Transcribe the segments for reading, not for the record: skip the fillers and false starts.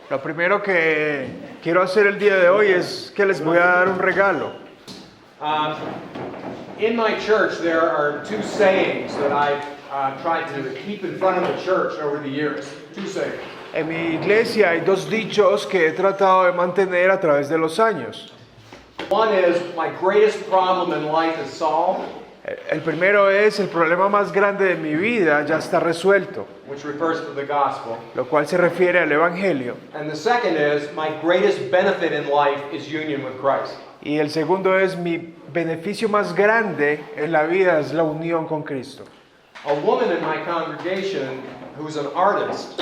Lo primero que quiero hacer el día de hoy es que les voy a dar un regalo. Um, in my church, there are two sayings that I've tried to keep in front of the church over the years. Two sayings. En mi iglesia hay dos dichos que he tratado de mantener a través de los años. One is, my greatest problem in life is solved, El primero es, el problema más grande de mi vida ya está resuelto, which refers to the gospel. lo cual se refiere al Evangelio. And the second is, my greatest benefit in life is union with Christ. Y el segundo es, mi beneficio más grande en la vida es la unión con Cristo. A woman in my congregation who's an artist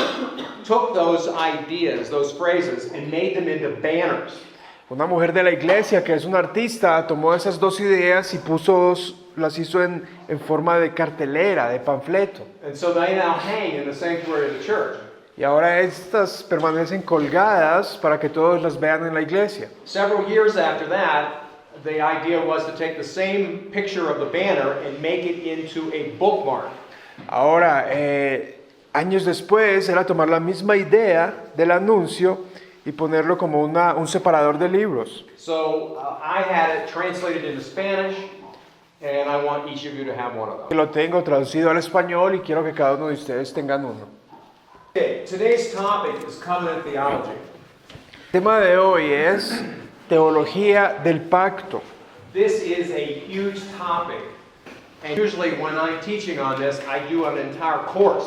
took those ideas, those phrases, and made them into banners. Una mujer de la iglesia que es una artista tomó esas dos ideas y las hizo en forma de cartelera, de panfleto. And so they now hang in the sanctuary of the church. Y ahora estas permanecen colgadas para que todos las vean en la iglesia. Several years after that, the idea was to take the same picture of the banner and make it into a bookmark. Ahora, años después, era tomar la misma idea del anuncio y ponerlo como un separador de libros. So I had it translated into Spanish, and I want each of you to have one of those. Lo tengo traducido al español y quiero que cada uno de ustedes tengan uno. Okay, today's topic is covenant theology. El tema de hoy es teología del pacto. This is a huge topic, and usually when I'm teaching on this, I do an entire course.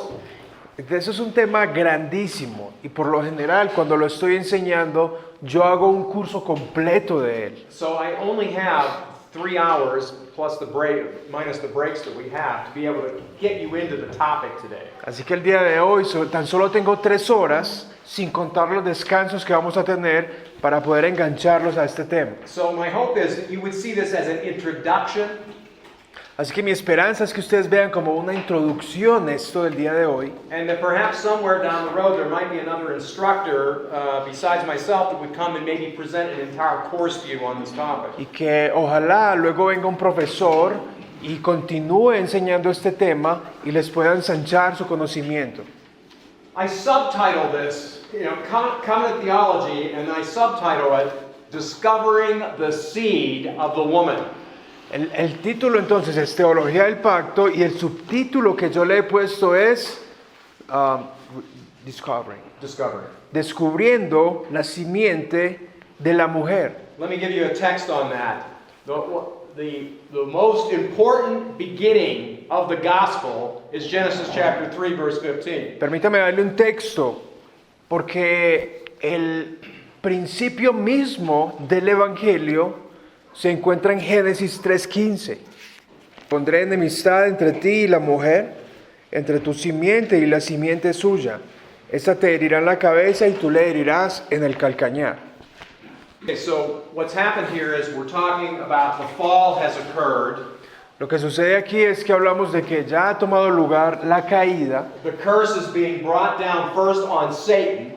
Eso es un tema grandísimo y por lo general cuando lo estoy enseñando yo hago un curso completo de él. So I only have 3 hours plus the break, minus the breaks that we have, to be able to get you into the topic today. Así que el día de hoy tan solo tengo 3 horas sin contar los descansos que vamos a tener para poder engancharlos a este tema. So my hope is that you would see this as an introduction. Así que mi esperanza es que ustedes vean como una introducción esto del día de hoy. And that perhaps somewhere down the road there might be another instructor besides myself that would come and maybe present an entire course to you on this topic. Y que ojalá luego venga un profesor y continúe enseñando este tema y les pueda ensanchar su conocimiento. I subtitle this, covenant theology, and I subtitle it, Discovering the Seed of the Woman. El título entonces es Teología del Pacto y el subtítulo que yo le he puesto es Discovering. Descubriendo la simiente de la mujer. Let me give you a text on that. The most important beginning of the gospel is Genesis chapter 3 verse 15. Permítame darle un texto porque el principio mismo del Evangelio se encuentra en Génesis 3:15. Pondré enemistad entre ti y la mujer, entre tu simiente y la simiente suya. Esta te herirá en la cabeza y tú le herirás en el calcañar. Okay, so what's happened here is we're talking about the fall has occurred. Lo que sucede aquí es que hablamos de que ya ha tomado lugar la caída. The curse is being brought down first on Satan.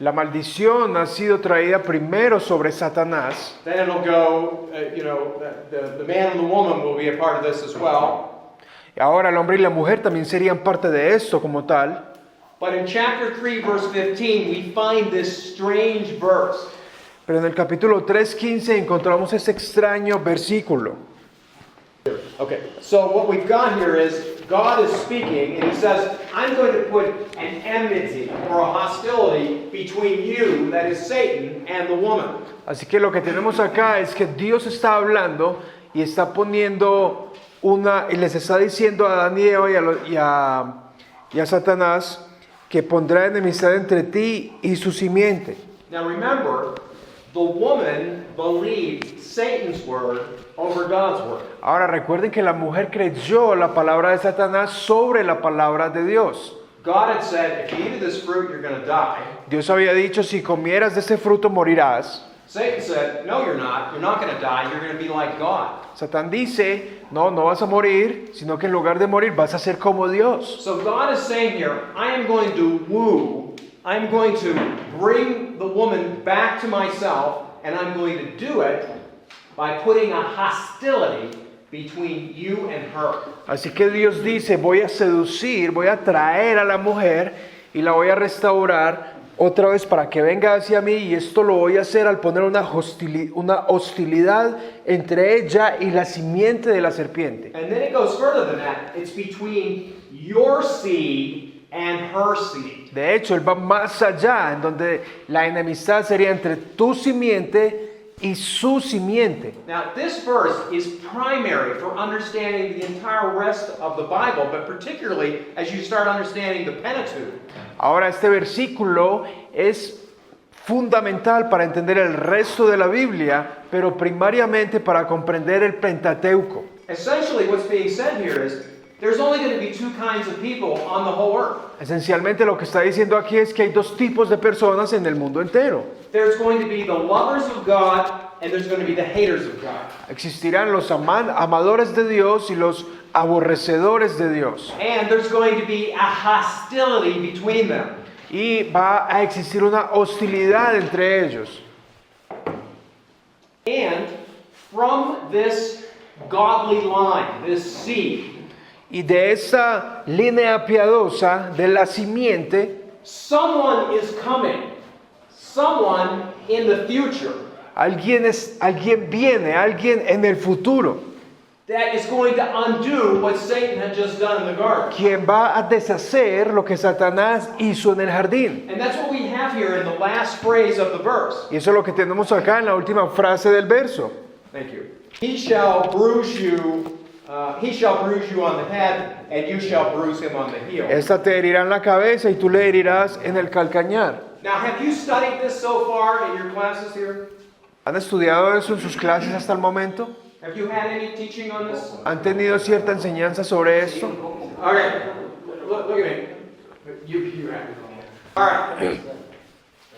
La maldición ha sido traída primero sobre Satanás. Then it'll go, the man and the woman will be a part of this as well. Y ahora el hombre y la mujer también serían parte de esto como tal. But in chapter 3, verse 15, we find this strange verse. Pero en el capítulo 3:15 encontramos este extraño versículo. Okay, so what we've got here is God is speaking, and He says, I'm going to put an enmity or a hostility between you, that is Satan, and the woman. Así que lo que tenemos acá es que Dios está hablando y está poniendo y les está diciendo a Adán y Eva y a Satanás que pondrá enemistad entre ti y su simiente. Now remember, the woman believed Satan's word over God's word. Ahora recuerden que la mujer creyó la palabra de Satanás sobre la palabra de Dios. God had said, if you eat of this fruit, you're going to die. Dios había dicho, si comieras de este fruto morirás. Satan said, no, you're not. You're not going to die. You're going to be like God. Satán dice, no vas a morir, sino que en lugar de morir vas a ser como Dios. So God is saying here, I am going to woo, I'm going to bring the woman back to myself, and I'm going to do it by putting a hostility between you and her. Así que Dios dice, voy a seducir, voy a traer a la mujer y la voy a restaurar otra vez para que venga hacia mí, y esto lo voy a hacer al poner una hostilidad entre ella y la simiente de la serpiente. And then it goes further than that. It's between your seed and her seed. De hecho, él va más allá, en donde la enemistad sería entre tu simiente y su simiente. Now, this verse is primary for understanding the entire rest of the Bible, but particularly as you start understanding the Pentateuch. Ahora, este versículo es fundamental para entender el resto de la Biblia, pero primariamente para comprender el Pentateuco. Essentially, what's being said here is there's only going to be two kinds of people on the whole earth. Esencialmente lo que está diciendo aquí es que hay dos tipos de personas en el mundo entero. There's going to be the lovers of God, and there's going to be the haters of God. Existirán los amadores de Dios y los aborrecedores de Dios. And there's going to be a hostility between them. Y va a existir una hostilidad entre ellos. And from this godly line, this seed, Y de esa línea piadosa de la simiente, someone is coming. Someone in the future alguien viene, alguien en el futuro, that is going to undo what Satan had just done in the garden. quien va a deshacer lo que Satanás hizo en el jardín. And that's what we have here in the last phrase of the verse. Y eso es lo que tenemos acá en la última frase del verso. Thank you. He shall bruise you on the head, and you shall bruise him on the heel. Esta te herirá en la cabeza y tú le herirás en el calcañar. Now, have you studied this so far in your classes here? ¿Han estudiado eso en sus clases hasta el momento? Have you had any teaching on this? ¿Han tenido cierta enseñanza sobre esto? All right. Look at me. You have it. All right.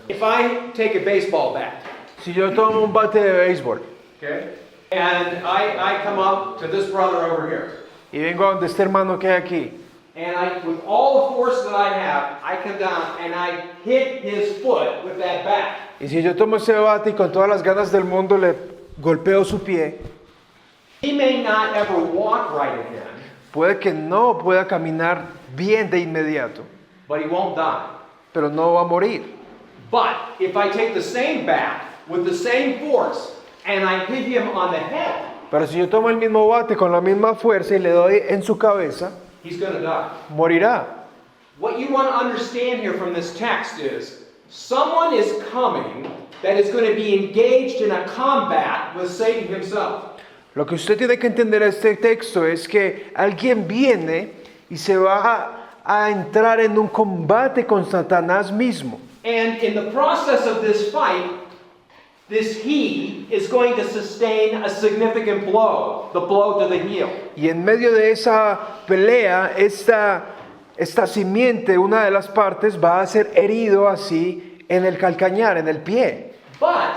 If I take a baseball bat, Si yo tomo un bate de béisbol okay, and I come up to this brother over here, y vengo a donde este hermano que hay aquí, and with all the force that I have, I come down and I hit his foot with that bat. y si yo tomo ese bate y con todas las ganas del mundo le golpeo su pie, He may not ever walk right again, puede que no pueda caminar bien de inmediato, but he won't die. pero no va a morir. But if I take the same bat with the same force and I hit him on the head, Pero si yo tomo el mismo bate con la misma fuerza y le doy en su cabeza, he's going to die. morirá. What you want to understand here from this text is someone is coming that is going to be engaged in a combat with Satan himself. Lo que usted tiene que entender de este texto es que alguien viene y se va a entrar en un combate con Satanás mismo. And in the process of this fight, this he is going to sustain a significant blow, the blow to the heel. Y en medio de esa pelea, esta simiente, una de las partes, va a ser herido así en el calcañar, en el pie. But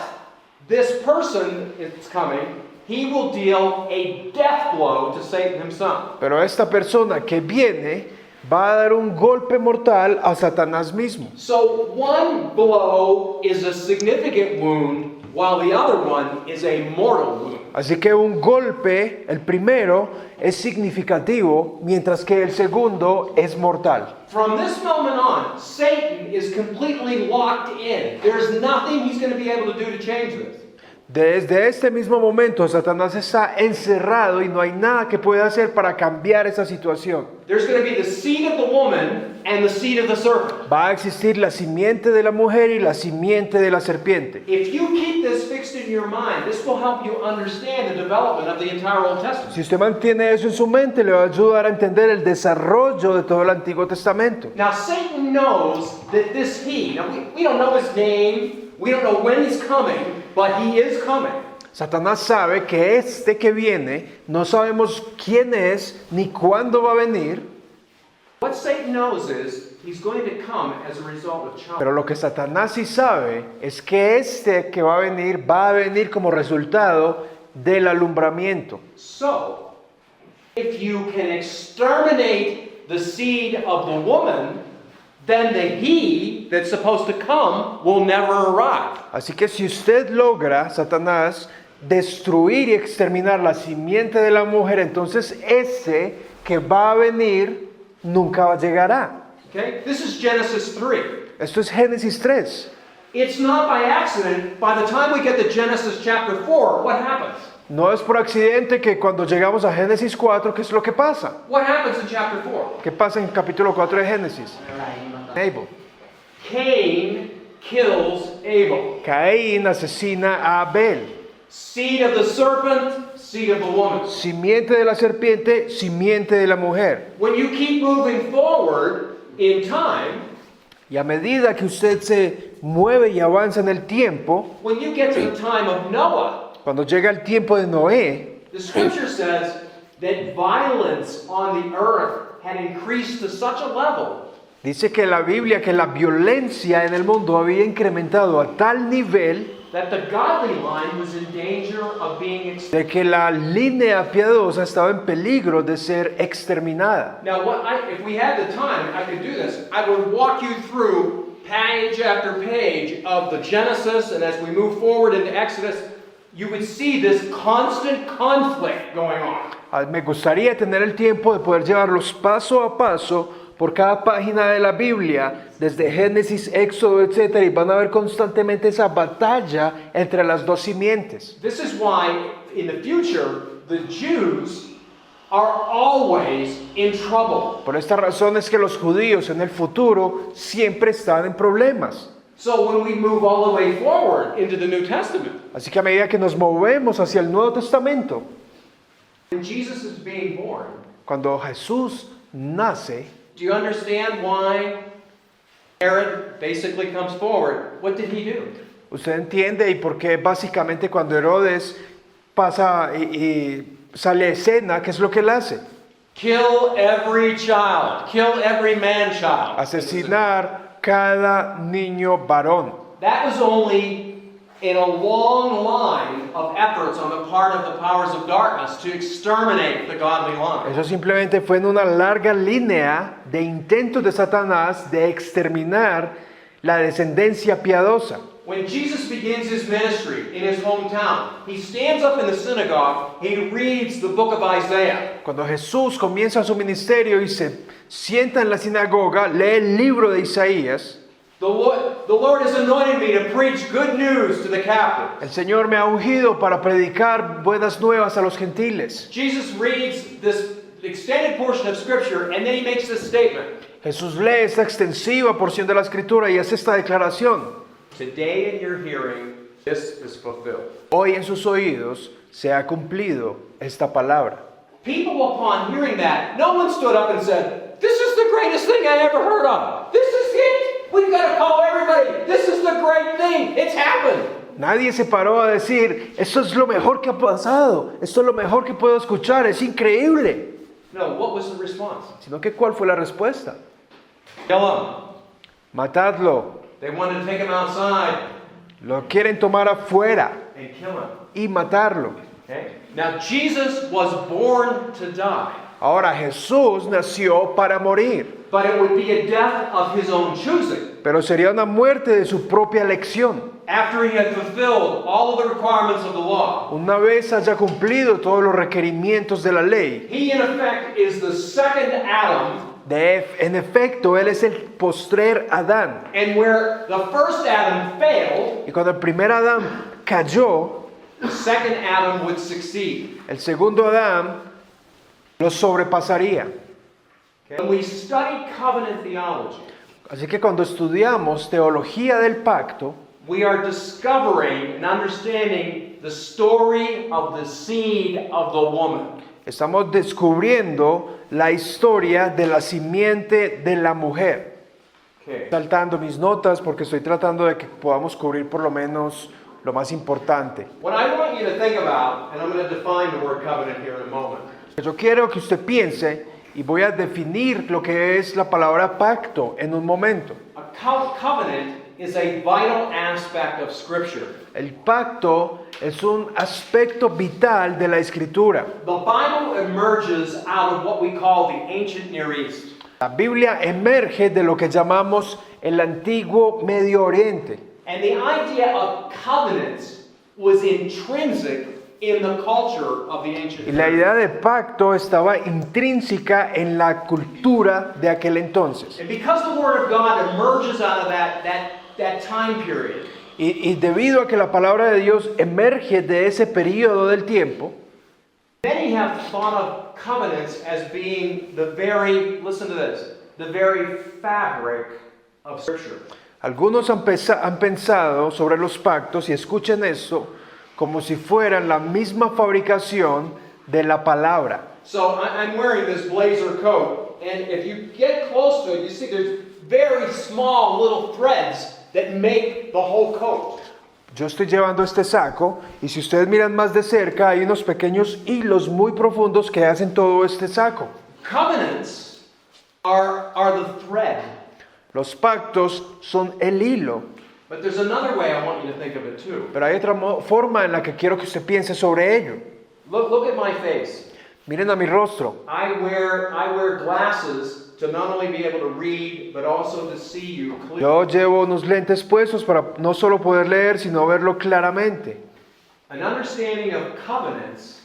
this person is coming, he will deal a death blow to Satan himself. Pero esta persona que viene va a dar un golpe mortal a Satanás mismo. So one blow is a significant wound, while the other one is a mortal wound. Así que un golpe, el primero, es significativo, mientras que el segundo es mortal. From this moment on, Satan is completely locked in. There's nothing he's going to be able to do to change this. Desde este mismo momento, Satanás está encerrado y no hay nada que pueda hacer para cambiar esa situación. There's going to be the seed of the woman and the seed of the serpent. Va a existir la simiente de la mujer y la simiente de la serpiente. If you keep this fixed in your mind, this will help you understand the development of the entire Old Testament. Si usted mantiene eso en su mente, le va a ayudar a entender el desarrollo de todo el Antiguo Testamento. Now, Satan knows that this he, now we don't know his name, we don't know when he's coming, but he is coming. Satanás sabe que este que viene, no sabemos quién es ni cuándo va a venir, What Satan knows is he's going to come as a result of child. pero lo que Satanás sí sabe es que este que va a venir como resultado del alumbramiento. So, if you can exterminate the seed of the woman, then the he that's supposed to come will never arrive. Así que si usted logra, Satanás, destruir y exterminar la simiente de la mujer, entonces ese que va a venir nunca llegará. Okay? This is Genesis 3. Esto es Génesis 3. It's not by accident. By the time we get to Genesis chapter 4, what happens? No es por accidente que cuando llegamos a Génesis 4, ¿qué es lo que pasa? What happens in chapter 4? ¿Qué pasa en capítulo 4 de Génesis? Abel. Cain kills Abel. Caín asesina a Abel. Seed of the serpent, seed of the woman. Simiente de la serpiente, simiente de la mujer. When you keep moving forward in time, Y a medida que usted se mueve y avanza en el tiempo, when you get to the time of Noah, cuando llega el tiempo de Noé, the scripture says that violence on the earth had increased to such a level dice que la Biblia que la violencia en el mundo había incrementado a tal nivel that the godly line was in danger of being de que la línea piadosa estaba en peligro de ser exterminada. Now, if we had the time, I could do this. I would walk you through page after page of the Genesis, and as we move forward into Exodus, you would see this constant conflict going on. Me gustaría tener el tiempo de poder llevarlos paso a paso por cada página de la Biblia, desde Génesis, Éxodo, etc. Y van a ver constantemente esa batalla entre las dos simientes. This is why, in the future, the Jews are always in trouble. Por esta razón es que los judíos en el futuro siempre están en problemas. So when we move all the way forward into the New Testament, Así que a medida que nos movemos hacia el Nuevo Testamento, when Jesus is being born, cuando Jesús nace, do you understand why Herod basically comes forward? What did he do? usted entiende y por qué básicamente cuando Herodes pasa y sale a escena, ¿qué es lo que él hace? Kill every child. Kill every man-child. Asesinar cada niño varón. That was only in a long line of efforts on the part of the powers of darkness to exterminate the godly line. Eso simplemente fue en una larga línea de intentos de Satanás de exterminar la descendencia piadosa. When Jesus begins his ministry in his hometown, he stands up in the synagogue, he reads the book of Isaiah. Cuando Jesús comienza su ministerio y se sienta en la sinagoga, lee el libro de Isaías. The Lord has anointed me to preach good news to the captives. El Señor me ha ungido para predicar buenas nuevas a los gentiles. Jesus reads this extended portion of Scripture and then he makes this statement. Jesús lee esta extensiva porción de la Escritura y hace esta declaración. Today in your hearing, this is fulfilled. Hoy en sus oídos se ha cumplido esta palabra. People upon hearing that, no one stood up and said, this is the greatest thing I ever heard of. This is it. We've got to call everybody. This is the great thing. It's happened. Nadie se paró a decir, esto es lo mejor que ha pasado, esto es lo mejor que puedo escuchar, es increíble. No, what was the response? Sino que ¿cuál fue la respuesta? Kill him. Matadlo, They wanted to take him outside lo quieren tomar afuera and kill him. y matarlo. Okay? Now, Jesus was born to die, Ahora Jesús nació para morir, but it would be a death of his own choosing. pero sería una muerte de su propia elección. After he had fulfilled all of the requirements of the law, Una vez haya cumplido todos los requerimientos de la ley, he in effect is the second Adam. en efecto, Él es el postrer Adán. And where the first Adam failed, Y cuando el primer Adán cayó, the second Adam would succeed. el segundo Adán lo sobrepasaría. When we study covenant theology, Así que cuando estudiamos teología del pacto, we are discovering and understanding the story of the seed of the woman. estamos descubriendo la historia de la simiente de la mujer. Okay. Saltando mis notas porque estoy tratando de que podamos cubrir por lo menos lo más importante. What I want you to think about, and I'm going to define the word covenant here in a moment. Yo quiero que usted piense y voy a definir lo que es la palabra pacto en un momento. A covenant is a vital aspect of Scripture. El pacto es un aspecto vital de la Escritura. The Bible emerges out of what we call the ancient Near East. La Biblia emerge de lo que llamamos el antiguo Medio Oriente. And the idea of covenants was intrinsic in the culture of the ancient Y la period. idea de pacto estaba intrínseca en la cultura de aquel entonces. And because the Word of God emerges out of that time period, Y debido a que la palabra de Dios emerge de ese periodo del tiempo, many have thought of covenants as being the very, listen to this, the very fabric of Scripture. algunos han pensado sobre los pactos, y escuchen eso, como si fueran la misma fabricación de la palabra. So I'm wearing this blazer coat, and if you get close to it, you see there's very small little threads that make the whole coat. Yo estoy llevando este saco, y si ustedes miran más de cerca, hay unos pequeños hilos muy profundos que hacen todo este saco. Covenants are the thread. Los pactos son el hilo, But there's another way I want you to think of it too. pero hay otra forma en la que quiero que usted piense sobre ello. Look at my face. Miren a mi rostro. I wear glasses to not only be able to read, but also to see you clearly. Yo llevo unos lentes puestos para no solo poder leer, sino verlo claramente. An understanding of covenants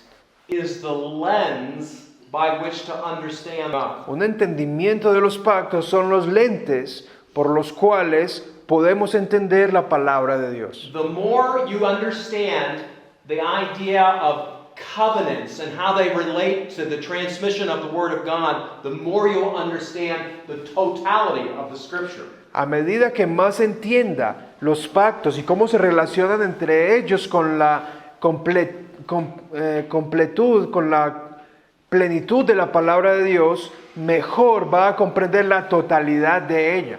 is the lens by which to understand God. Un entendimiento de los pactos son los lentes por los cuales podemos entender la palabra de Dios. The more you understand the idea of covenants and how they relate to the transmission of the Word of God, the more you'll understand the totality of the Scripture. A medida que más entienda los pactos y cómo se relacionan entre ellos con la completud, con la plenitud de la palabra de Dios, mejor va a comprender la totalidad de ella.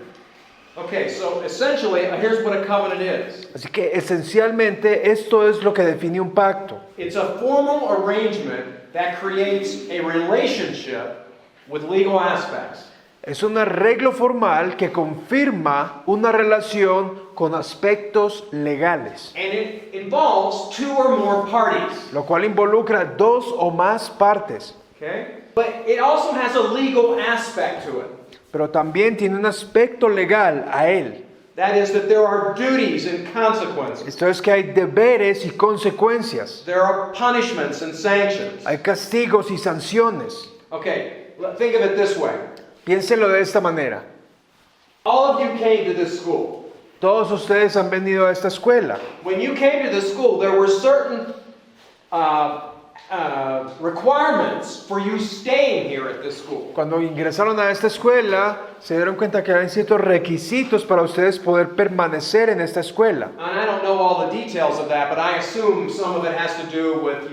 Okay, so essentially, here's what a covenant is. Así que esencialmente esto es lo que define un pacto. It's a formal arrangement that creates a relationship with legal aspects. Es un arreglo formal que confirma una relación con aspectos legales, And it involves two or more parties. lo cual involucra dos o más partes, Okay? But it also has a legal aspect to it. pero también tiene un aspecto legal a él. That is, that there are duties and consequences. Esto es que hay deberes y consecuencias, There are punishments and sanctions. hay castigos y sanciones. Okay, think of it this way. Piénselo de esta manera. All of you came to this school. Todos ustedes han venido a esta escuela. When you came to this school, there were certain requirements for you staying here at this school. Cuando ingresaron a esta escuela, se dieron cuenta que había ciertos requisitos para ustedes poder permanecer en esta escuela. And I don't know all the details of that, but I assume some of it has to do with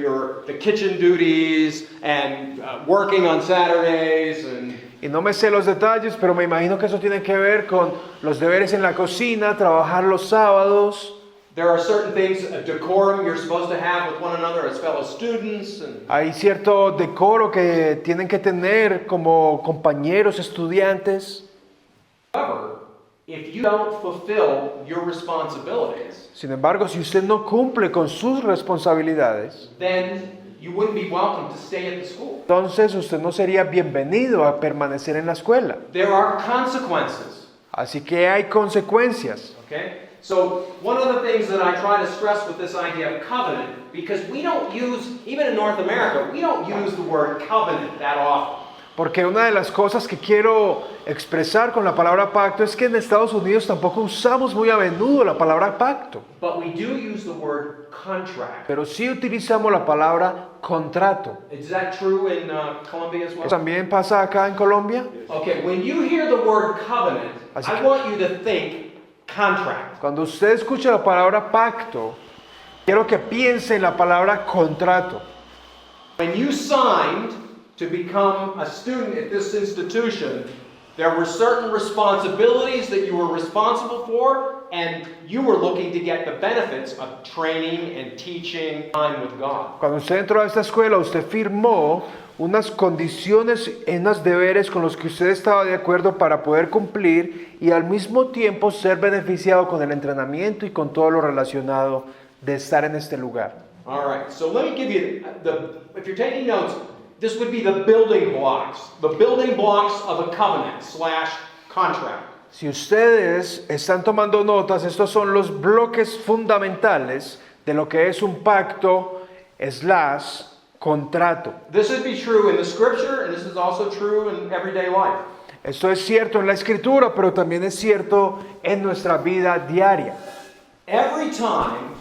the kitchen duties and working on Saturdays and Y no me sé los detalles, pero me imagino que eso tiene que ver con los deberes en la cocina, trabajar los sábados. there are certain things, a decorum you're supposed to have with one another as fellow students. And Hay cierto decoro que tienen que tener como compañeros estudiantes. however, if you don't fulfill your responsibilities, Sin embargo, si usted no cumple con sus responsabilidades, then you wouldn't be welcome to stay at the school. entonces usted no sería bienvenido a permanecer en la escuela. There are consequences. Así que hay consecuencias. Okay? So one of the things that I try to stress with this idea of covenant, because we don't use, even in North America, we don't use the word covenant that often. Porque una de las cosas que quiero expresar con la palabra pacto es que en Estados Unidos tampoco usamos muy a menudo la palabra pacto, But we do use the word contract. pero sí utilizamos la palabra contrato. Is that true in Colombia as well? ¿También pasa acá en Colombia? Okay, when you hear the word covenant, Así I que- want you to think contract. Cuando usted escucha la palabra pacto, quiero que piense en la palabra contrato. When you signed to become a student at this institution, there were certain responsibilities that you were responsible for, and you were looking to get the benefits of training and teaching time with God. Cuando usted entró a esta escuela, usted firmó unas condiciones, unos deberes con los que usted estaba de acuerdo para poder cumplir y al mismo tiempo ser beneficiado con el entrenamiento y con todo lo relacionado de estar en este lugar. All right, so let me give you if you're taking notes, this would be the building blocks of a covenant / contract. Si ustedes están tomando notas, estos son los bloques fundamentales de lo que es un pacto contrato. This would be true in the scripture, and this is also true in everyday life. Esto es cierto en la escritura, pero también es cierto en nuestra vida diaria. Every time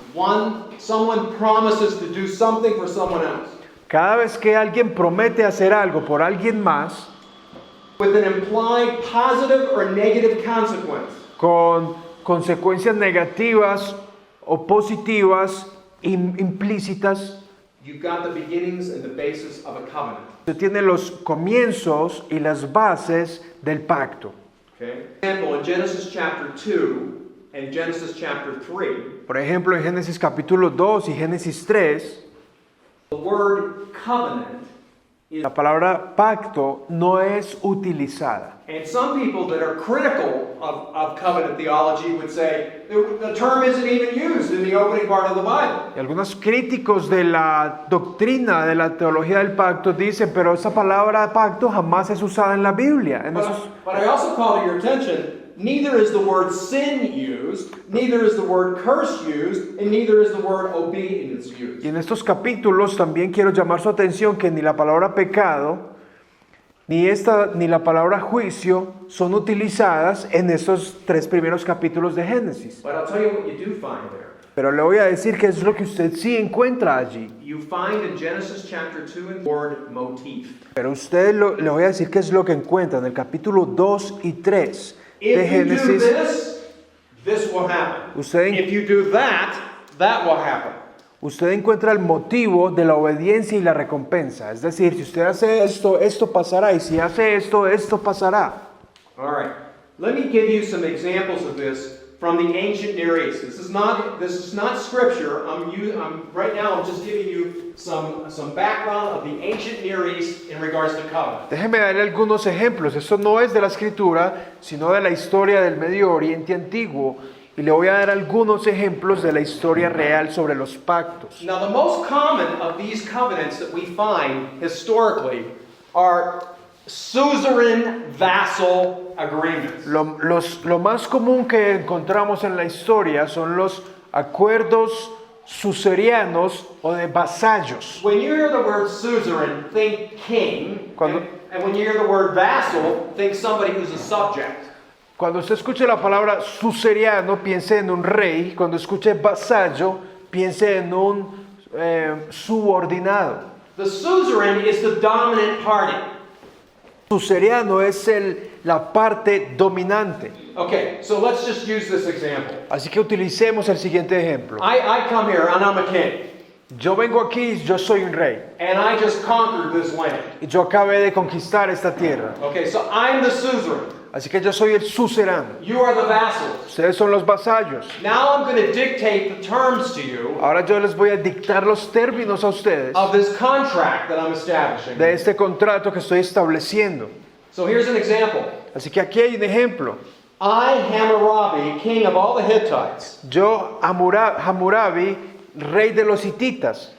someone promises to do something for someone else, Cada vez que alguien promete hacer algo por alguien más, with an implied positive or negative consequence, con consecuencias negativas o positivas implícitas, you've got the beginnings and the basis of a covenant. usted tiene los comienzos y las bases del pacto. Okay? For example, in Genesis chapter 2 and Genesis chapter 3, Por ejemplo, en Génesis capítulo 2 y Génesis 3, the word covenant is, la palabra pacto no es utilizada. and some people that are critical of covenant theology would say the term isn't even used in the opening part of the Bible. Y algunos críticos de la doctrina de la teología del pacto dicen, pero esa palabra pacto jamás es usada en la Biblia. But I also call to your attention, neither is the word sin used, neither is the word curse used, and neither is the word obedience used. Y en estos capítulos también quiero llamar su atención que ni la palabra pecado, ni la palabra juicio son utilizadas en estos 3 primeros capítulos de Génesis. But I'll tell you what you do find there. Pero le voy a decir que es lo que usted sí encuentra allí. You find in Genesis chapter 2 and word motif. Pero le voy a decir qué es lo que encuentra en el capítulo 2 y 3 de If you do Génesis. this will happen. Usted, If you do that will happen. usted encuentra el motivo de la obediencia y la recompensa. Es decir, si usted hace esto, esto pasará. Y si hace esto, esto pasará. All right. Let me give you some examples of this from the ancient Near East. This is not scripture. Right now I'm just giving you some background of the ancient Near East in regards to covenant. Déjeme darle algunos ejemplos. Esto no es de la escritura, sino de la historia del Medio Oriente antiguo. Y le voy a dar algunos ejemplos de la historia real sobre los pactos. Now, the most common of these covenants that we find historically are suzerain vassal agreements. Lo más común que encontramos en la historia son los acuerdos suzerianos o de vasallos. When you hear the word suzerain, think king. And when you hear the word vassal, think somebody who's a subject. Cuando usted escuche la palabra suzeriano, piense en un rey. Cuando escuche vasallo, piense en un subordinado. The suzerain is the dominant party. Suzeriano es la parte dominante. Okay, so let's just use this example. Así que utilicemos el siguiente ejemplo. I come here and I'm a king. Yo vengo aquí, yo soy un rey. And I just conquered this land. Y yo acabé de conquistar esta tierra. Okay, so I'm the suzerain. Así que yo soy el suzerano. You are the vassals. Ustedes son los vasallos. Now I'm going to dictate the terms to you Ahora yo les voy a dictar los términos a ustedes of this contract that I'm establishing. de este contrato que estoy estableciendo. So here's an example. Así que aquí hay un ejemplo. I, Hammurabi, king of all the Hittites, Yo, Hammurabi, rey de los hititas.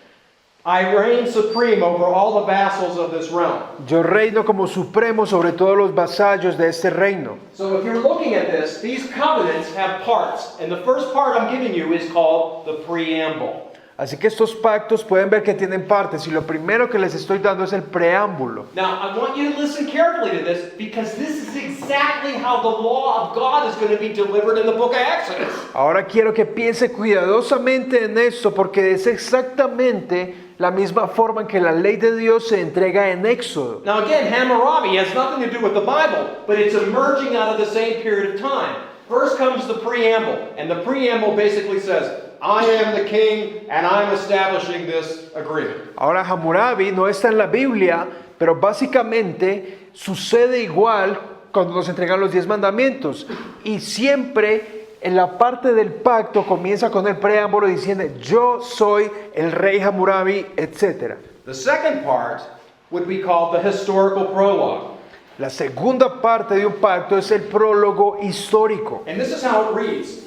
I reign supreme over all the vassals of this realm. Yo reino como supremo sobre todos los vasallos de este reino. So if you're looking at this, these covenants have parts. And the first part I'm giving you is called the preamble. Así que estos pactos pueden ver que tienen partes y lo primero que les estoy dando es el preámbulo. Now, I want you to listen carefully to this because this is exactly how the law of God is going to be delivered in the book of Exodus. Ahora quiero que piense cuidadosamente en esto porque es exactamente la misma forma en que la ley de Dios se entrega en Éxodo. Now again, Hammurabi has nothing to do with the Bible, but it's emerging out of the same period of time. First comes the preamble, and the preamble basically says, I am the king and I'm establishing this agreement. Ahora Hammurabi no está en la Biblia, pero básicamente sucede igual cuando nos entregan los 10 mandamientos. Y siempre en la parte del pacto comienza con el preámbulo diciendo, yo soy el rey Hammurabi, etc. The second part would be called the historical prologue. La segunda parte de un pacto es el prólogo histórico. And this is how it reads.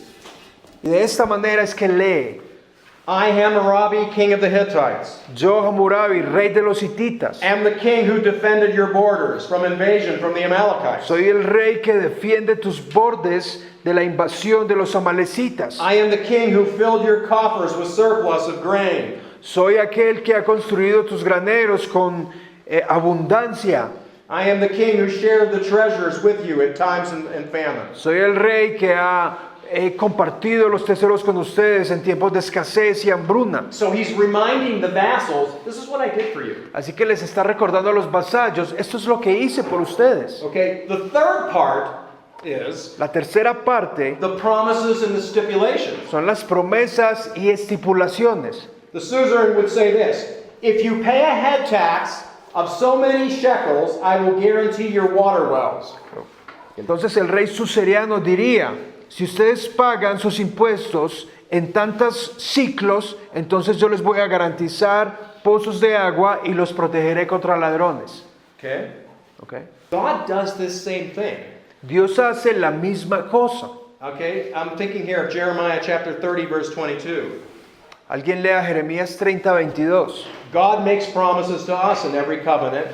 Y de esta manera es que lee. I, Hammurabi, king of the Hittites, Yo, Hammurabi, rey de los hititas, am the king who defended your borders from invasion from the Amalekites. soy el rey que defiende tus bordes de la invasión de los amalecitas. I am the king who filled your coffers with surplus of grain. soy aquel que ha construido tus graneros con abundancia. I am the king who shared the treasures with you at times and famine. Soy el rey que ha compartido los tesoros con ustedes en tiempos de escasez y hambruna. So he's reminding the vassals, this is what I did for you. Así que les está recordando a los vasallos, esto es lo que hice por ustedes. Okay, the third part is La tercera parte the promises and the stipulations. son las promesas y estipulaciones. The suzerain would say this, if you pay a head tax of so many shekels, I will guarantee your water wells. Entonces el rey suzeriano diría, si ustedes pagan sus impuestos en tantos ciclos, entonces yo les voy a garantizar pozos de agua y los protegeré contra ladrones. Okay? ¿Okay? God does this same thing. Dios hace la misma cosa. Okay? I'm thinking here of Jeremiah chapter 30 verse 22. Alguien lea Jeremías 30:22. God makes promises to us in every covenant.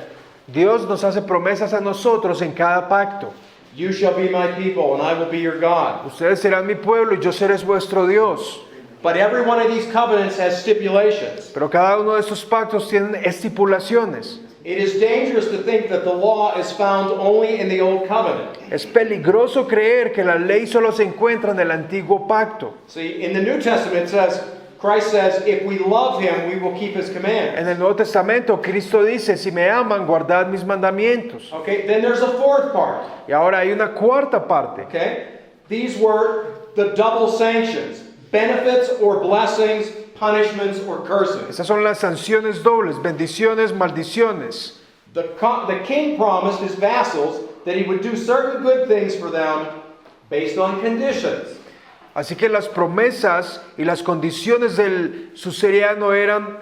Dios nos hace promesas a nosotros en cada pacto. You shall be my people and I will be your God. Ustedes serán mi pueblo y yo seré vuestro Dios. But every one of these covenants has stipulations. Pero cada uno de estos pactos tienen estipulaciones. It is dangerous to think that the law is found only in the old covenant. Es peligroso creer que la ley solo se encuentra en el antiguo pacto. See, in the New Testament it says, Christ says, if we love him, we will keep his commandments. En el Nuevo Testamento, Cristo dice, si me aman, guardad mis mandamientos. Okay, then there's a fourth part. Y ahora hay una cuarta parte. Okay? These were the double sanctions, benefits or blessings, punishments or curses. Esas son las sanciones dobles, bendiciones, maldiciones. The king promised his vassals that he would do certain good things for them based on conditions. Así que las promesas y las condiciones del suzeriano eran,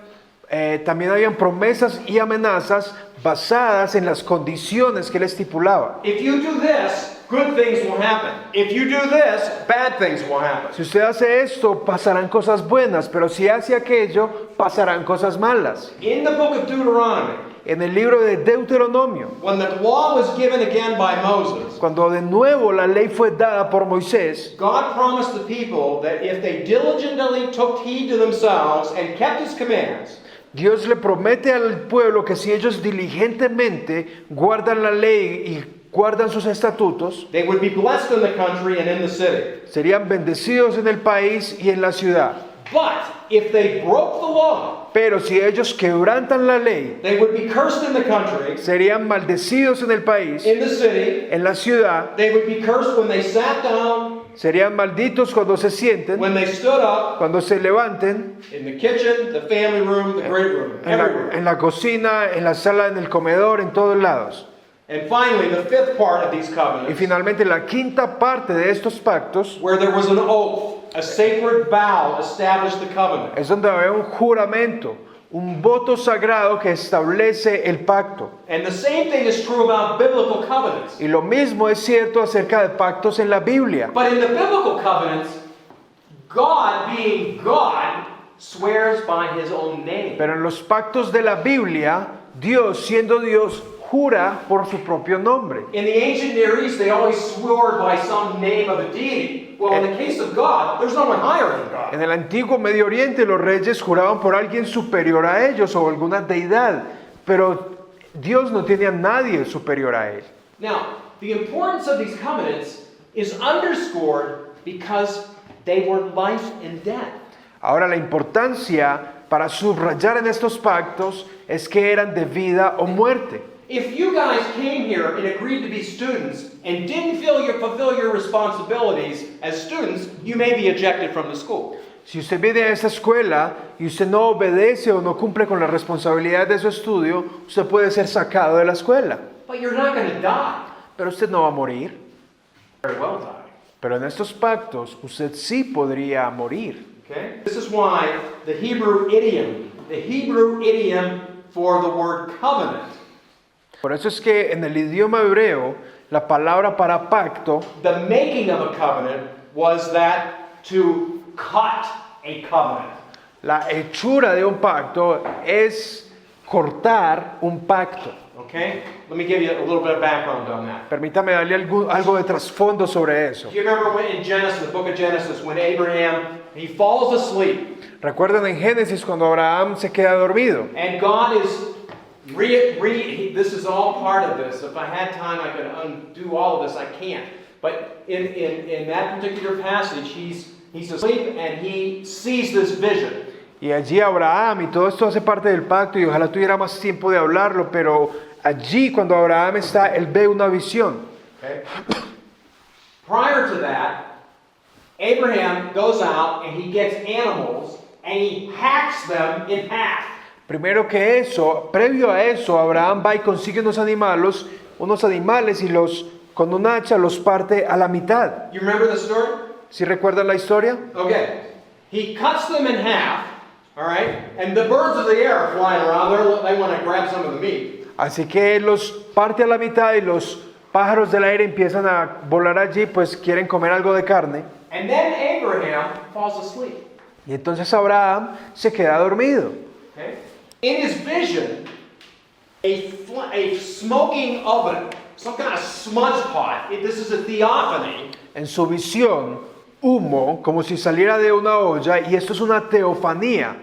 también habían promesas y amenazas basadas en las condiciones que él estipulaba. If you do this, good things will happen. If you do this, bad things will happen. Si usted hace esto, pasarán cosas buenas, pero si hace aquello, pasarán cosas malas. In the book of Deuteronomy, En el libro de Deuteronomio, when the law was given again by Moses, cuando de nuevo la ley fue dada por Moisés, God promised the people that if they diligently took heed to themselves and kept his commands, Dios le promete al pueblo que si ellos diligentemente guardan la ley y guardan sus estatutos, they would be blessed in the country and in the city. serían bendecidos en el país y en la ciudad. But if they broke the law, Pero si ellos quebrantan la ley, they would be cursed in the country, serían maldecidos en el país, in the city. en la ciudad, They would be cursed when they sat down, serían malditos cuando se sienten, when they stood up, cuando se levanten, in the kitchen, the family room, the great room, everywhere. en la cocina, en la sala, en el comedor, en todos lados. And finally, the fifth part of these Y covenants, finalmente la quinta parte de estos pactos where there was an oath, a sacred vow established the covenant. es donde había un juramento, un voto sagrado que establece el pacto. And the same thing is true about biblical covenants. Y lo mismo es cierto acerca de pactos en la Biblia. But in the biblical covenants, God being God swears by his own name. Pero en los pactos de la Biblia, Dios, siendo Dios, jura por su propio nombre. In the ancient Near East, they always swore by some name of a deity. Well, in the case of God, there's no one higher than God. En el antiguo Medio Oriente los reyes juraban por alguien superior a ellos o alguna deidad, pero Dios no tiene a nadie superior a él. Now, the importance of these covenants is underscored because they were life and death. Ahora la importancia para subrayar en estos pactos es que eran de vida o muerte. If you guys came here and agreed to be students and didn't fulfill your responsibilities as students, you may be ejected from the school. Si usted viene a esta escuela y usted no obedece o no cumple con la responsabilidad de su estudio, usted puede ser sacado de la escuela. But you're not going to die. Pero usted no va a morir. Very well die. Pero en estos pactos usted sí podría morir. Okay? This is why the Hebrew idiom for the word covenant, Por eso es que en el idioma hebreo, la palabra para pacto, the making of a covenant was that to cut a covenant. la hechura de un pacto es cortar un pacto. Okay? Let me give you a little bit of background on that. Permítame darle algo de trasfondo sobre eso. Do you remember when in Genesis, the book of Genesis, when Abraham, he falls asleep, Recuerden en Génesis cuando Abraham se queda dormido. and God is this is all part of this. If I had time, I could undo all of this. I can't. But in that particular passage, he's asleep and he sees this vision. Y allí Abraham, y todo esto hace parte del pacto, y ojalá tuviera más tiempo de hablarlo, pero allí cuando Abraham está, él ve una visión. Okay? Prior to that, Abraham goes out and he gets animals and he hacks them in half. Primero que eso, previo a eso, Abraham va y consigue unos animales y con un hacha los parte a la mitad. You remember the story? ¿Sí recuerdan la historia? Okay. He cuts them in half, all right? And the birds of the air are flying around. They want to grab some of the meat. Así que los parte a la mitad y los pájaros del aire empiezan a volar allí, pues quieren comer algo de carne. And then Abraham falls asleep. Y entonces Abraham se queda dormido. Okay? In his vision, a smoking oven, some kind of smudge pot. This is a theophany. En su visión, humo, como si saliera de una olla, y esto es una teofanía.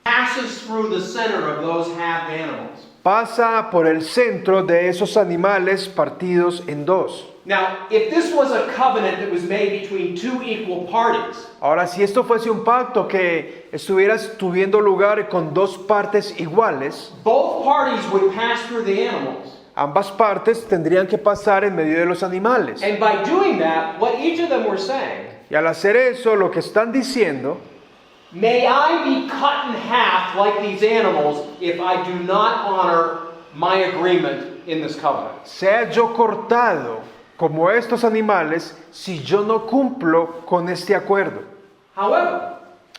Passes through the center of those half animals. Pasa por el centro de esos animales partidos en dos. Now, if this was a covenant that was made between two equal parties, Ahora, si esto fuese un pacto que estuviera tuviendo lugar con dos partes iguales, both parties would pass through the animals. ambas partes tendrían que pasar en medio de los animales. And by doing that, what each of them were saying, Y al hacer eso, lo que están diciendo, may I be cut in half like these animals if I do not honor my agreement in this covenant. sea yo cortado como estos animales si yo no cumplo con este acuerdo. However,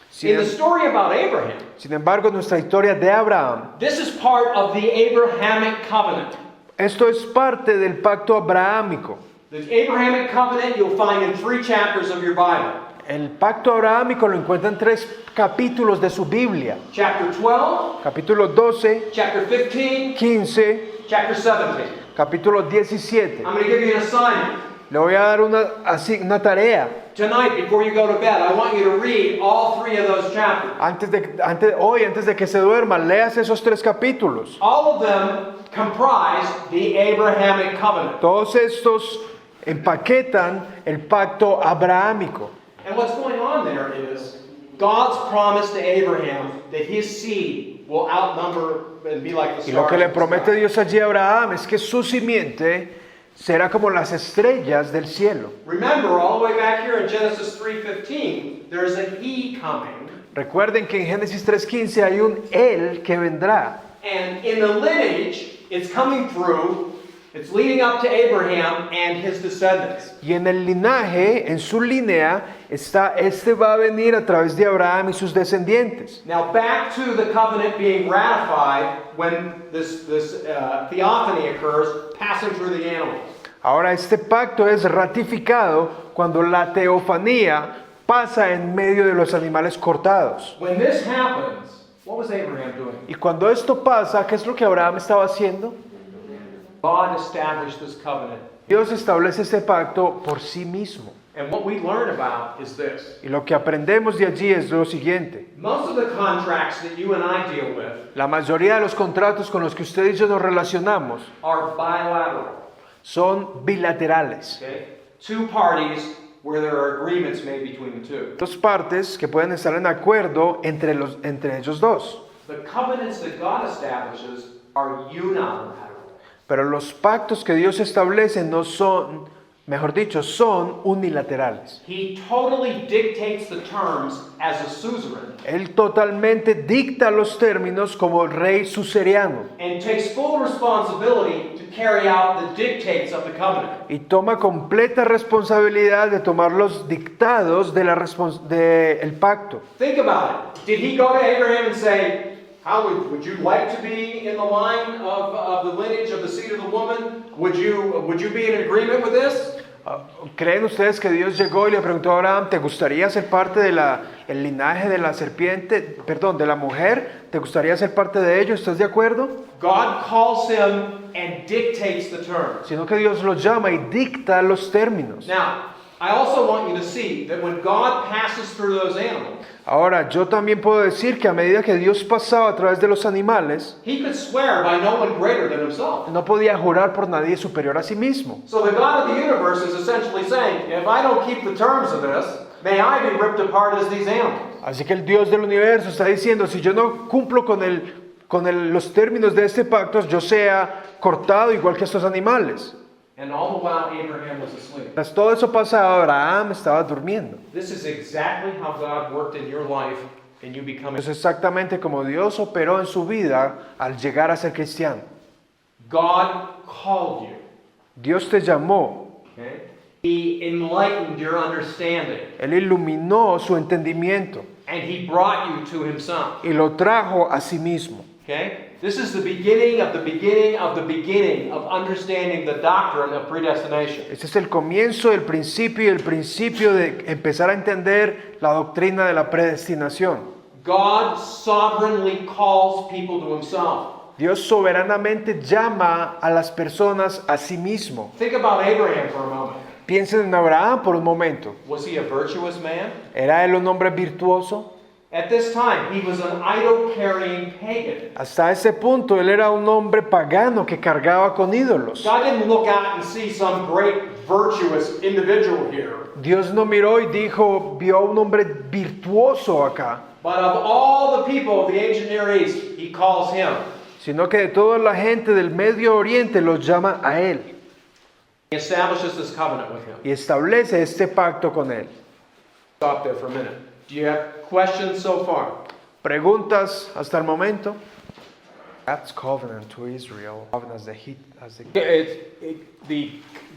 Sin, in the story about Abraham, sin embargo, nuestra historia de Abraham, this is part of the Abrahamic covenant. esto es parte del pacto abrahámico. The Abrahamic covenant you'll find in 3 chapters of your Bible. El pacto abrahámico lo encuentra en 3 capítulos de su Biblia. Chapter 12, Capítulo 12, chapter 15, 15, chapter 17. capítulo 17. I'm going to give you an assignment. Le voy a dar una tarea. Tonight, before you go to bed, I want you to read all 3 of those chapters. Antes de que se duerma, leas esos 3 capítulos. All of them comprise the Abrahamic covenant. Todos estos empaquetan el pacto abrahámico. And what's going on there is God's promise to Abraham that his seed will outnumber and be like the Y lo que stars. le in the promete sky. Dios allí a Abraham es que su simiente será como las estrellas del cielo. Remember, all the way back here in Genesis 3:15, there's an he coming. Recuerden que en Génesis 3:15 hay un él que vendrá. And in the lineage, it's coming through, it's leading up to Abraham and his descendants. Y en el linaje, en su línea, este va a venir a través de Abraham y sus descendientes. Now back to the covenant being ratified when this theophany occurs, passing through the animals. Ahora este pacto es ratificado cuando la teofanía pasa en medio de los animales cortados. When this happens, what was Abraham doing? Y cuando esto pasa, ¿qué es lo que Abraham estaba haciendo? God established this covenant. Dios establece este pacto por sí mismo. And what we learn about is this. Y lo que aprendemos de allí es lo siguiente. Most of the contracts that you and I deal with La mayoría de los contratos con los que usted y yo nos relacionamos are bilateral. son bilaterales. Okay? Two parties where there are agreements made between the two. Dos partes que pueden estar en acuerdo entre ellos dos. The covenants that God establishes are unilateral. Pero los pactos que Dios establece no son, mejor dicho, son unilaterales. He totally dictates the terms as a suzerain Él totalmente dicta los términos como rey suzeriano and takes full responsibility to carry out the dictates of the covenant. y toma completa responsabilidad de tomar los dictados del pacto. Think about it. Did he go to Abraham and say, how would you like to be in the line of the lineage of the seed of the woman? Would you be in agreement with this? ¿Creen ustedes que Dios llegó y le preguntó a Abraham, ¿te gustaría ser parte de el linaje de la serpiente, perdón, de la mujer? ¿Te gustaría ser parte de ello? ¿Estás de acuerdo? God calls him and dictates the terms. Sino que Dios lo llama y dicta los términos. Now, I also want you to see that when God passes through those animals, Ahora, yo también puedo decir que a medida que Dios pasaba a través de los animales, he could swear by no one greater than himself. no podía jurar por nadie superior a sí mismo. So the God of the universe is essentially saying, if I don't keep the terms of this, may I be ripped apart as these animals. Así que el Dios del universo está diciendo, si yo no cumplo con los términos de este pacto, yo sea cortado igual que estos animales. And all the while Abraham was asleep. Mientras todo eso pasaba, Abraham estaba durmiendo. This is exactly how God worked in your life and you becoming. Es exactamente como Dios operó en su vida al llegar a ser cristiano. God called you. Dios te llamó, Okay? He enlightened your understanding. Él iluminó su entendimiento And he brought you to himself. y lo trajo a sí mismo. Okay? This is the beginning of the beginning of the beginning of understanding the doctrine of predestination. Este es el comienzo del principio y el principio de empezar a entender la doctrina de la predestinación. God sovereignly calls people to himself. Dios soberanamente llama a las personas a sí mismo. Think about Abraham for a moment. Piensen en Abraham por un momento. Was he a virtuous man? ¿Era él un hombre virtuoso? At this time, he was an idol-carrying pagan. Hasta ese punto él era un hombre pagano que cargaba con ídolos. God didn't look out and see some great virtuous individual here. Dios no miró y dijo, vio a un hombre virtuoso acá, But of all the people of the ancient Near East, he calls him. sino que de toda la gente del Medio Oriente los llama a él He establishes this covenant with him. y establece este pacto con él. Stop there for a minute. Do you have questions so far? ¿Preguntas hasta el momento? God's covenant to Israel, as the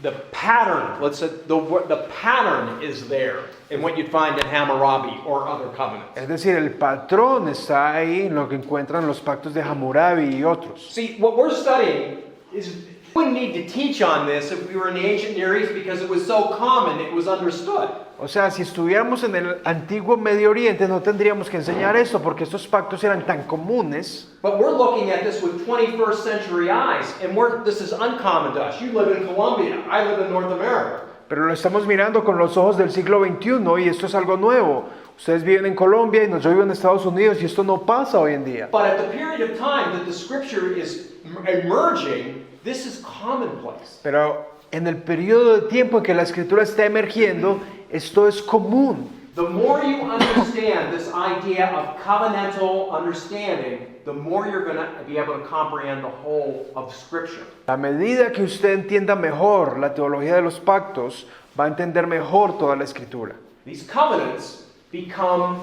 The pattern, let's say, the pattern is there in what you'd find in Hammurabi or other covenants. Es decir, el patrón está ahí en lo que encuentran los pactos de Hammurabi y otros. See, what we're studying is, we wouldn't need to teach on this if we were in the ancient Near East because it was so common, it was understood. O sea, si estuviéramos en el antiguo Medio Oriente no tendríamos que enseñar esto porque estos pactos eran tan comunes. But we're looking at this with 21st century eyes, and this is uncommon to us. You live in Colombia, I live in North America. Pero lo estamos mirando con los ojos del siglo XXI y esto es algo nuevo. Ustedes viven en Colombia y yo vivo en Estados Unidos y esto no pasa hoy en día. But at the period of time that the scripture is emerging, this is commonplace. Pero en el periodo de tiempo en que la escritura está emergiendo, esto es común. The more you understand this idea of covenantal understanding, the more you're going to be able to comprehend the whole of Scripture. A medida que usted entienda mejor la teología de los pactos, va a entender mejor toda la escritura. These covenants become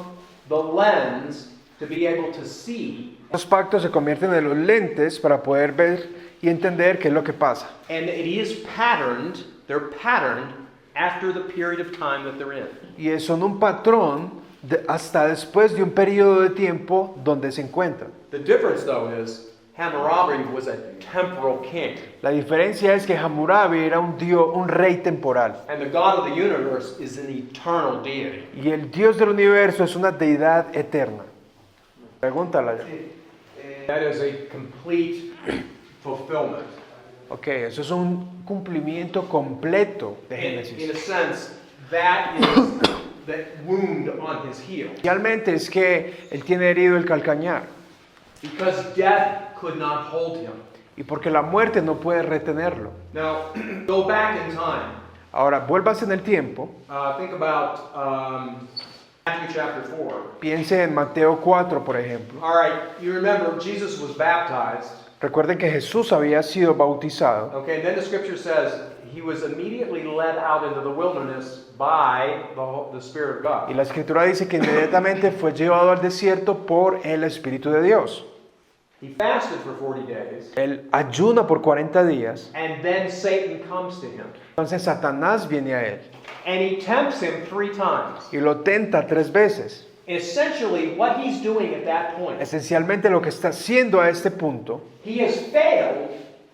the lens to be able to see. Los pactos se convierten en los lentes para poder ver y entender qué es lo que pasa. And it is patterned, they're patterned after the period of time that they're in. Y son un patrón hasta después de un periodo de tiempo donde se encuentran. The difference, though, is Hammurabi was a temporal king. La diferencia es que Hammurabi era un rey temporal. And the God of the universe is an eternal deity. Y el Dios del universo es una deidad eterna. Pregúntala ya. That is a complete fulfillment. Ok, eso es un cumplimiento completo de In Génesis. a sense, that is the wound on his heel. Realmente es que él tiene herido el calcañar. Because death could not hold him. Y porque la muerte no puede retenerlo. Now, go back in time. Ahora, vuelvas en el tiempo. Think about Matthew chapter 4. Piense en Mateo 4, por ejemplo. All right, you remember Jesus was baptized. Recuerden que Jesús había sido bautizado. Okay, and then the scripture says he was immediately led out into the wilderness by the Spirit of God. Y la escritura dice que inmediatamente fue llevado al desierto por el Espíritu de Dios. He fasted for 40 days. Él ayuna por 40 días. And then Satan comes to him. Entonces Satanás viene a él And he tempts him 3 times. y lo tenta 3 veces. Essentially, what he's doing at that point, Esencialmente lo que está haciendo a este punto he has failed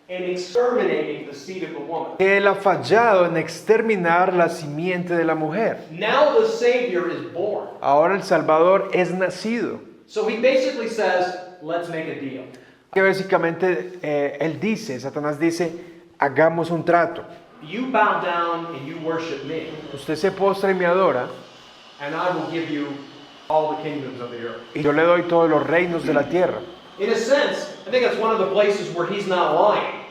in exterminating the seed of the woman. que Él ha fallado en exterminar la simiente de la mujer. Now the Savior is born. Ahora el Salvador es nacido. So he basically says, let's make a deal. Que básicamente Satanás dice, hagamos un trato. You bow down and you worship me, Usted se postra y me adora, and I will give you all the kingdoms of the earth. y yo le doy todos los reinos de la tierra. In a sense, I think that's one of the places where he's not lying.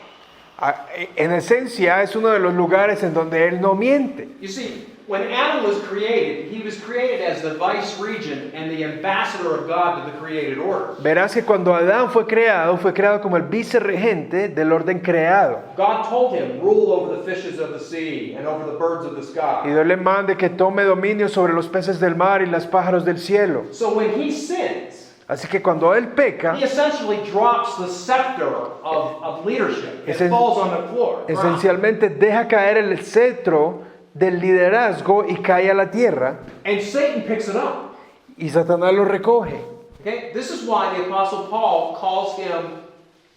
En esencia, es uno de los lugares en donde Él no miente. You see, when Adam was created, he was created as the vice regent and the ambassador of God to the created order. Verás que cuando Adán fue creado como el vicerregente del orden creado. God told him, rule over the fishes of the sea and over the birds of the Y sky. Dios le mande que tome dominio sobre los peces del mar y los pájaros del cielo. So when he sins, Así que cuando Él peca, he essentially drops the scepter of leadership. It Essen- falls on the floor. esencialmente deja caer el cetro del liderazgo y cae a la tierra, And Satan picks it up. y Satanás lo recoge. Okay? This is why the Apostle Paul calls him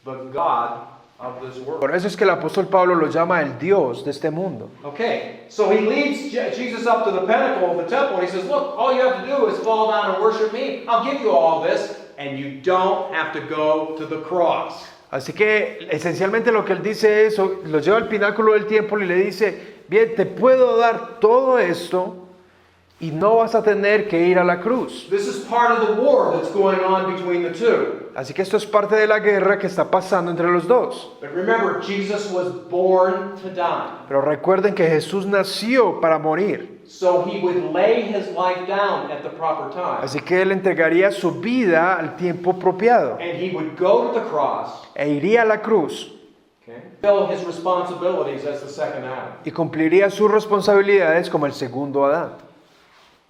the God of this world. Por eso es que el apóstol Pablo lo llama el Dios de este mundo. Okay, so he leads Jesus up to the pinnacle of the temple and he says, look, all you have to do is fall down and worship me. I'll give you all this and you don't have to go to the cross. Así que esencialmente lo que él dice es, lo lleva al pináculo del templo y le dice, bien, te puedo dar todo esto y no vas a tener que ir a la cruz. This is part of the war that's going on between the two. Así que esto es parte de la guerra que está pasando entre los dos. But remember, Jesus was born to die. Pero recuerden que Jesús nació para morir. So he would lay his life down at the proper time. Así que él entregaría su vida al tiempo apropiado And he would go to the cross, e iría a la cruz okay, fulfill his responsibilities as the second Adam. y cumpliría sus responsabilidades como el segundo Adán.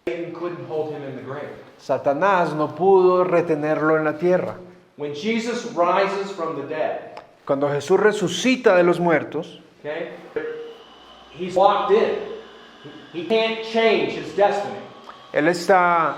Satan couldn't hold him in the grave. Satanás no pudo retenerlo en la tierra. When Jesus rises from the dead, Cuando Jesús resucita de los muertos, okay, he's locked in. He can't change his destiny. él está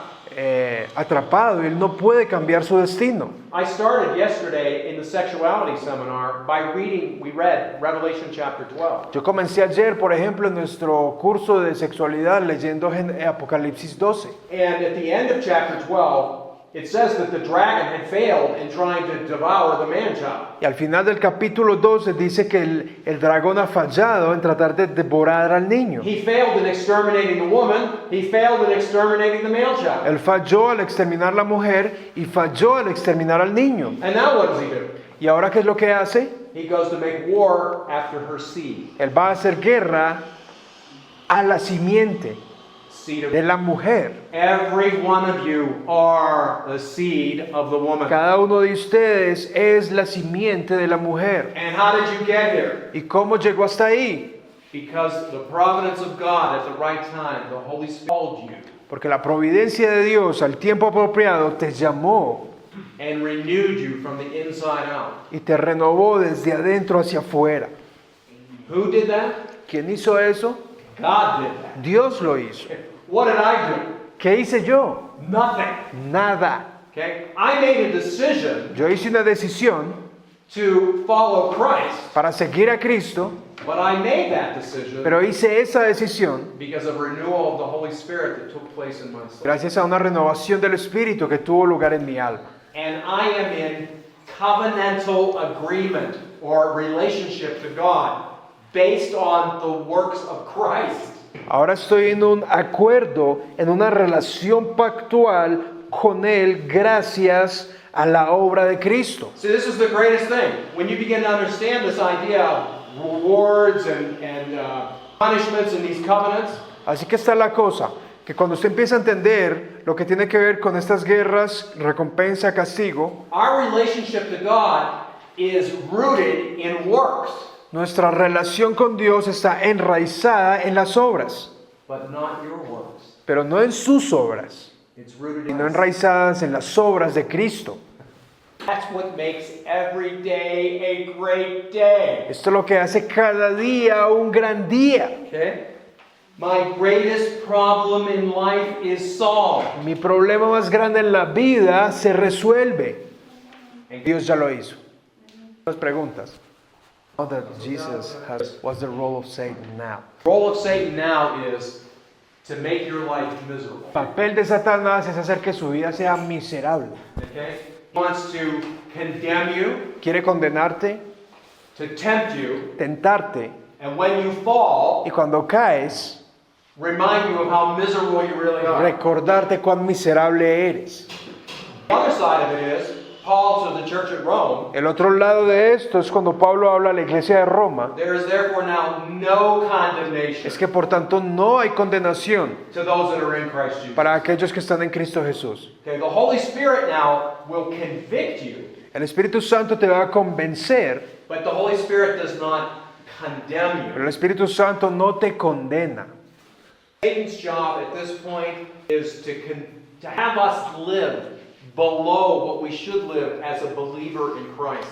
atrapado y él no puede cambiar su destino. I started yesterday in the sexuality seminar by we read Revelation chapter 12. Yo comencé ayer, por ejemplo, en nuestro curso de sexualidad leyendo Apocalipsis 12. And at the end of chapter 12, it says that the dragon had failed in trying to devour the man-child. Y al final del capítulo 12 dice que el dragón ha fallado en tratar de devorar al niño. He failed in exterminating the woman. He failed in exterminating the male child. Él falló al exterminar la mujer y falló al exterminar al niño. And now what does he do? ¿Y ahora qué es lo que hace? He goes to make war after her seed. Él va a hacer guerra a la simiente Seed of de la mujer. Every one of you are the seed of the woman. Cada uno de ustedes es la simiente de la mujer. And how did you get here? ¿Y cómo llegó hasta ahí? Because the providence of God at the right time, the Holy Spirit called you Porque la providencia de Dios al tiempo apropiado te llamó and renewed you from the inside out. y te renovó desde adentro hacia afuera. Who did that? ¿Quién hizo eso? God did that. Dios lo hizo. What did I do? ¿Qué hice yo? Nothing. Nada. Okay? I made a decision Yo hice una decisión to follow Christ, para seguir a Cristo, but I made that decision pero hice esa decisión because of renewal of the Holy Spirit that took place in my soul. gracias a una renovación del Espíritu que tuvo lugar en mi alma. And I am in covenantal agreement or relationship to God based on the works of Christ. Ahora estoy en un acuerdo, en una relación pactual con Él gracias a la obra de Cristo. See, this is the greatest thing. When you begin to understand this idea of rewards and punishments in these covenants, Así que está la cosa, que cuando usted empieza a entender lo que tiene que ver con estas guerras, recompensa, castigo, our relationship to God is rooted in works, nuestra relación con Dios está enraizada en las obras, but not your works. pero no en sus obras, It's rooted sino in enraizadas en las obras de Cristo. That's what makes every day a great day. Esto es lo que hace cada día un gran día. Okay? My greatest problem in life is solved. Mi problema más grande en la vida se resuelve. Dios ya lo hizo. Las preguntas. Now that Jesus has, what's the role of Satan now? The role of Satan now is to make your life miserable. El papel de Satanás es hacer que su vida sea miserable. Okay? He wants to condemn you, Quiere condenarte, to tempt you, tentarte, and when you fall, y cuando caes, remind you of how miserable you really are. recordarte cuán miserable eres. The other side of it is, Paul to the church at Rome, El otro lado de esto es cuando Pablo habla a la iglesia de Roma, there is therefore now no condemnation es que por tanto no hay condenación to those that are in Christ Jesus. para aquellos que están en Cristo Jesús. Okay, the Holy Spirit now will convict you, El Espíritu Santo te va a convencer, but the Holy Spirit does not condemn pero you. el Espíritu Santo no te condena. Satan's job at this point is to have us live below what we should live as a believer in Christ.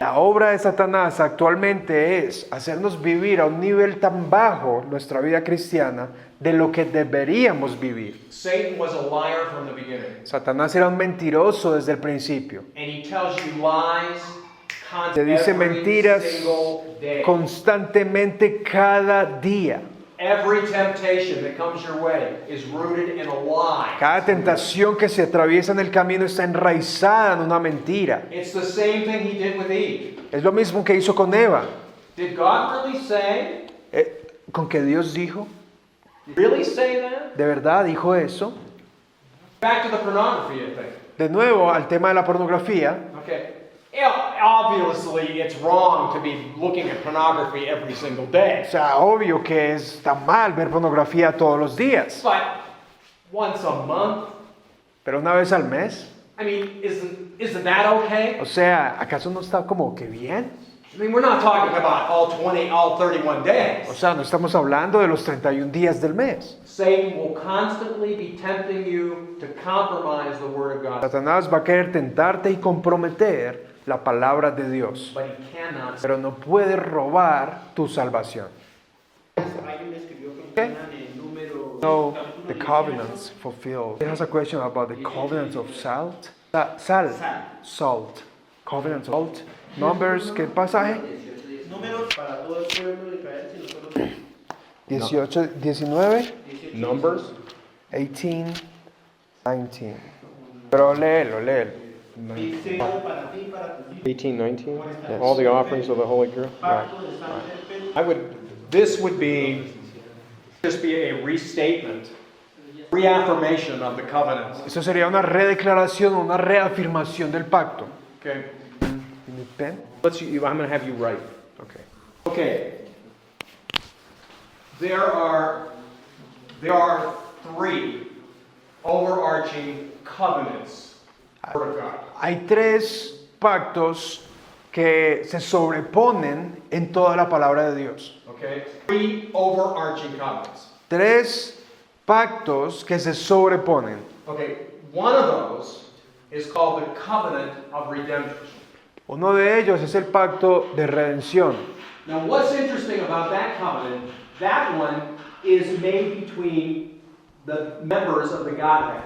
La obra de Satanás actualmente es hacernos vivir a un nivel tan bajo nuestra vida cristiana de lo que deberíamos vivir. Satan was a liar from the beginning, Satanás era un mentiroso desde el principio. and he tells you lies Te dice every mentiras single day. constantemente cada día. Every temptation that comes your way is rooted in a lie. Cada tentación que se atraviesa en el camino está enraizada en una mentira. It's the same thing he did with Eve. Es lo mismo que hizo con Eva. Did God really say? Con que Dios dijo, Really say that? ¿de verdad dijo eso? Back to the pornography, I think. De nuevo al tema de la pornografía. Okay. Yeah, obviously, it's wrong to be looking at pornography every single day. O sea, obvio que está mal ver pornografía todos los días. But once a month, Pero una vez al mes. I mean, isn't that okay? O sea, ¿acaso no está como que bien? I mean, we're not talking about all 31 days. O sea, no estamos hablando de los 31 días del mes. Satan will constantly be tempting you to compromise the Word of God. Satanás va a querer tentarte y comprometer la palabra de Dios. But he cannot. Pero no puede robar tu salvación. Alguien me escribió que ¿Qué? mencionan el número No, capítulo the 19. covenants fulfilled. He has a question about the covenants of salt. Sal. Salt. Covenants of salt. Numbers, ¿qué pasaje? Números para todo el pueblo de Israel, si nosotros 18, 19, Numbers? 18, 19. Pero léelo. dice para ti y para tus hijos. 18, 19? All the offerings of the Holy Group? Pacto de sangre perpetua. This would just be a restatement, reaffirmation of the covenants. Eso sería una redeclaración, una reafirmación del pacto. Okay. You need pen? I'm going to have you write. Okay. Okay. There are three overarching covenants. Word of God. Hay tres pactos que se sobreponen en toda la palabra de Dios. Okay. Three overarching covenants. Tres pactos que se sobreponen. Okay. One of those is called the covenant of redemption. Uno de ellos es el pacto de redención. Now, what's interesting about that covenant? That one is made between the members of the Godhead.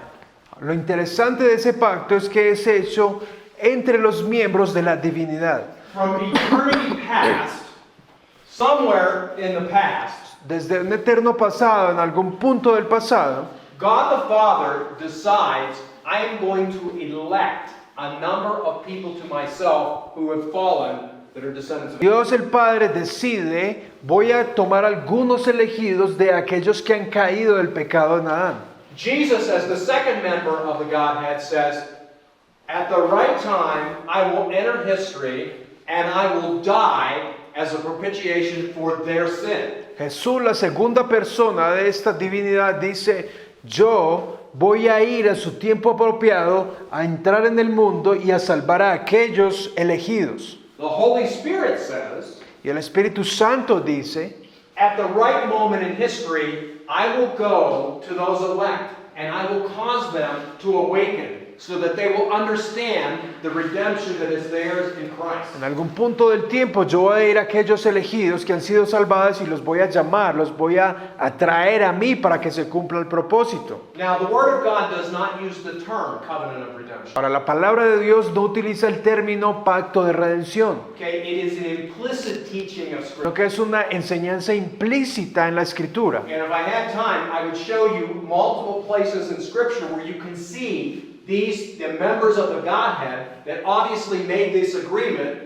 Lo interesante de ese pacto es que es hecho entre los miembros de la divinidad. From eternity past, somewhere in the past, Desde un eterno pasado, en algún punto del pasado, God the Father decides, I am going to elect a number of people to myself who have fallen that are descendants of Dios el Padre decide, voy a tomar algunos elegidos de aquellos que han caído del pecado en Adán. Jesus, as the second member of the Godhead, says, at the right time, I will enter history and I will die as a propitiation for their sin. Jesús, la segunda persona de esta divinidad, dice, yo voy a ir a su tiempo apropiado a entrar en el mundo y a salvar a aquellos elegidos. The Holy Spirit says, Y el Espíritu Santo dice, at the right moment in history, I will go to those elect and I will cause them to awaken. so that they will understand the redemption that is theirs in Christ. En algún punto del tiempo yo voy a ir a aquellos elegidos que han sido salvados y los voy a llamar, los voy a atraer a mí para que se cumpla el propósito. Now, the Word of God does not use the term covenant of redemption. Ahora, la palabra de Dios no utiliza el término pacto de redención, Okay, it is an implicit teaching of Scripture. lo que es una enseñanza implícita en la Escritura. And if I had time, I would show you multiple places in Scripture where you can see the members of the Godhead that obviously made this agreement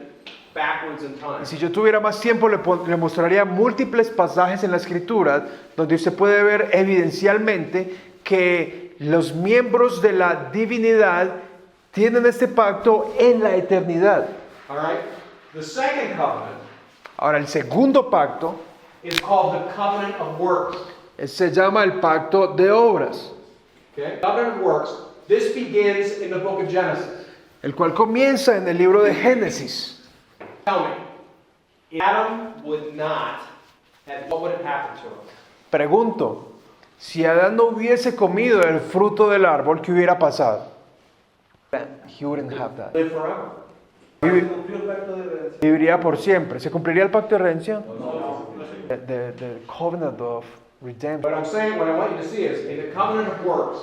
backwards in time. Y si yo tuviera más tiempo, le mostraría múltiples pasajes en la Escritura donde usted puede ver evidencialmente que los miembros de la divinidad tienen este pacto en la eternidad. All right? The second covenant Ahora, el segundo pacto is called the covenant of works. se llama el pacto de obras, Okay? Covenant of works. This begins in the book of Genesis. el cual comienza en el libro de Génesis. Tell me, if Adam would not, what would have happened to him? Pregunto, si Adán no hubiese comido el fruto del árbol, ¿qué hubiera pasado? He wouldn't have that. Live forever. Se cumplió el pacto de redención. Viviría por siempre. ¿Se cumpliría el pacto de redención? The covenant of redemption. What I'm saying, what I want you to see is, in the covenant of works,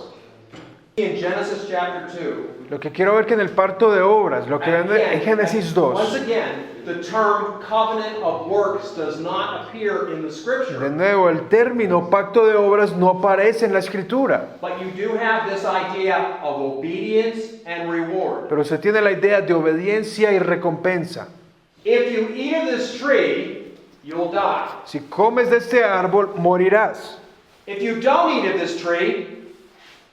in Genesis chapter 2, Lo que quiero ver que en el pacto de obras, lo que ven en Génesis once 2, again, the term covenant of works does not appear in the de scripture, nuevo, el término pacto de obras no aparece en la Escritura. but you do have this idea of obedience and reward. Pero se tiene la idea de obediencia y recompensa. If you eat of this tree, you'll die. Si comes de este árbol, morirás. If you don't eat of this tree,